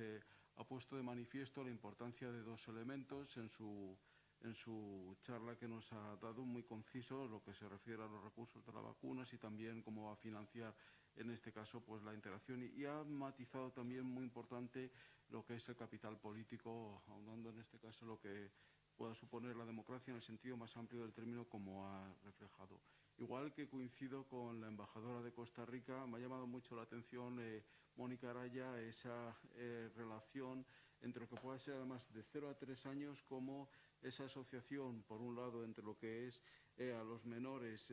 ha puesto de manifiesto la importancia de dos elementos en su charla, que nos ha dado muy conciso, lo que se refiere a los recursos de las vacunas y también cómo va a financiar en este caso pues la integración, y ha matizado también muy importante lo que es el capital político, ahondando en este caso lo que pueda suponer la democracia en el sentido más amplio del término, como ha reflejado. Igual que coincido con la embajadora de Costa Rica, me ha llamado mucho la atención, Mónica Araya, esa relación entre lo que puede ser además de 0 a 3 años, como esa asociación, por un lado, entre lo que es a los menores,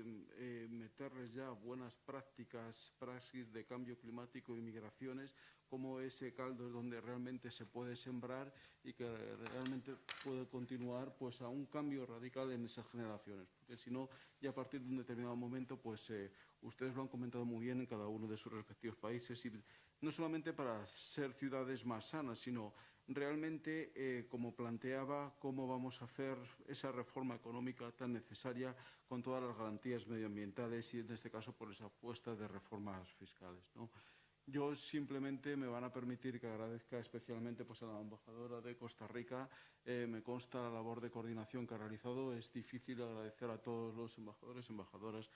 meterles ya buenas praxis de cambio climático y migraciones, como ese caldo es donde realmente se puede sembrar y que realmente puede continuar pues a un cambio radical en esas generaciones, porque si no, ya a partir de un determinado momento, pues ustedes lo han comentado muy bien en cada uno de sus respectivos países, y no solamente para ser ciudades más sanas, sino realmente, como planteaba, cómo vamos a hacer esa reforma económica tan necesaria con todas las garantías medioambientales y, en este caso, por esa apuesta de reformas fiscales, ¿no? Yo simplemente me van a permitir que agradezca especialmente pues, a la embajadora de Costa Rica. Me consta la labor de coordinación que ha realizado. Es difícil agradecer a todos los embajadores, embajadoras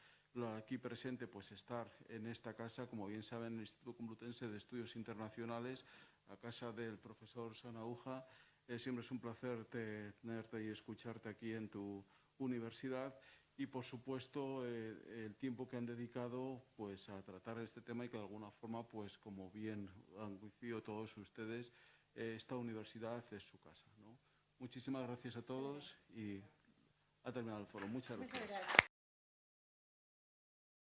aquí presentes, pues estar en esta casa, como bien saben, el Instituto Complutense de Estudios Internacionales, la casa del profesor Sanahúja. Siempre es un placer tenerte y escucharte aquí en tu universidad. Y, por supuesto, el tiempo que han dedicado pues, a tratar este tema, y que de alguna forma, pues, como bien han coincidido todos ustedes, esta universidad es su casa, ¿no? Muchísimas gracias a todos y ha terminado el foro. Muchas gracias.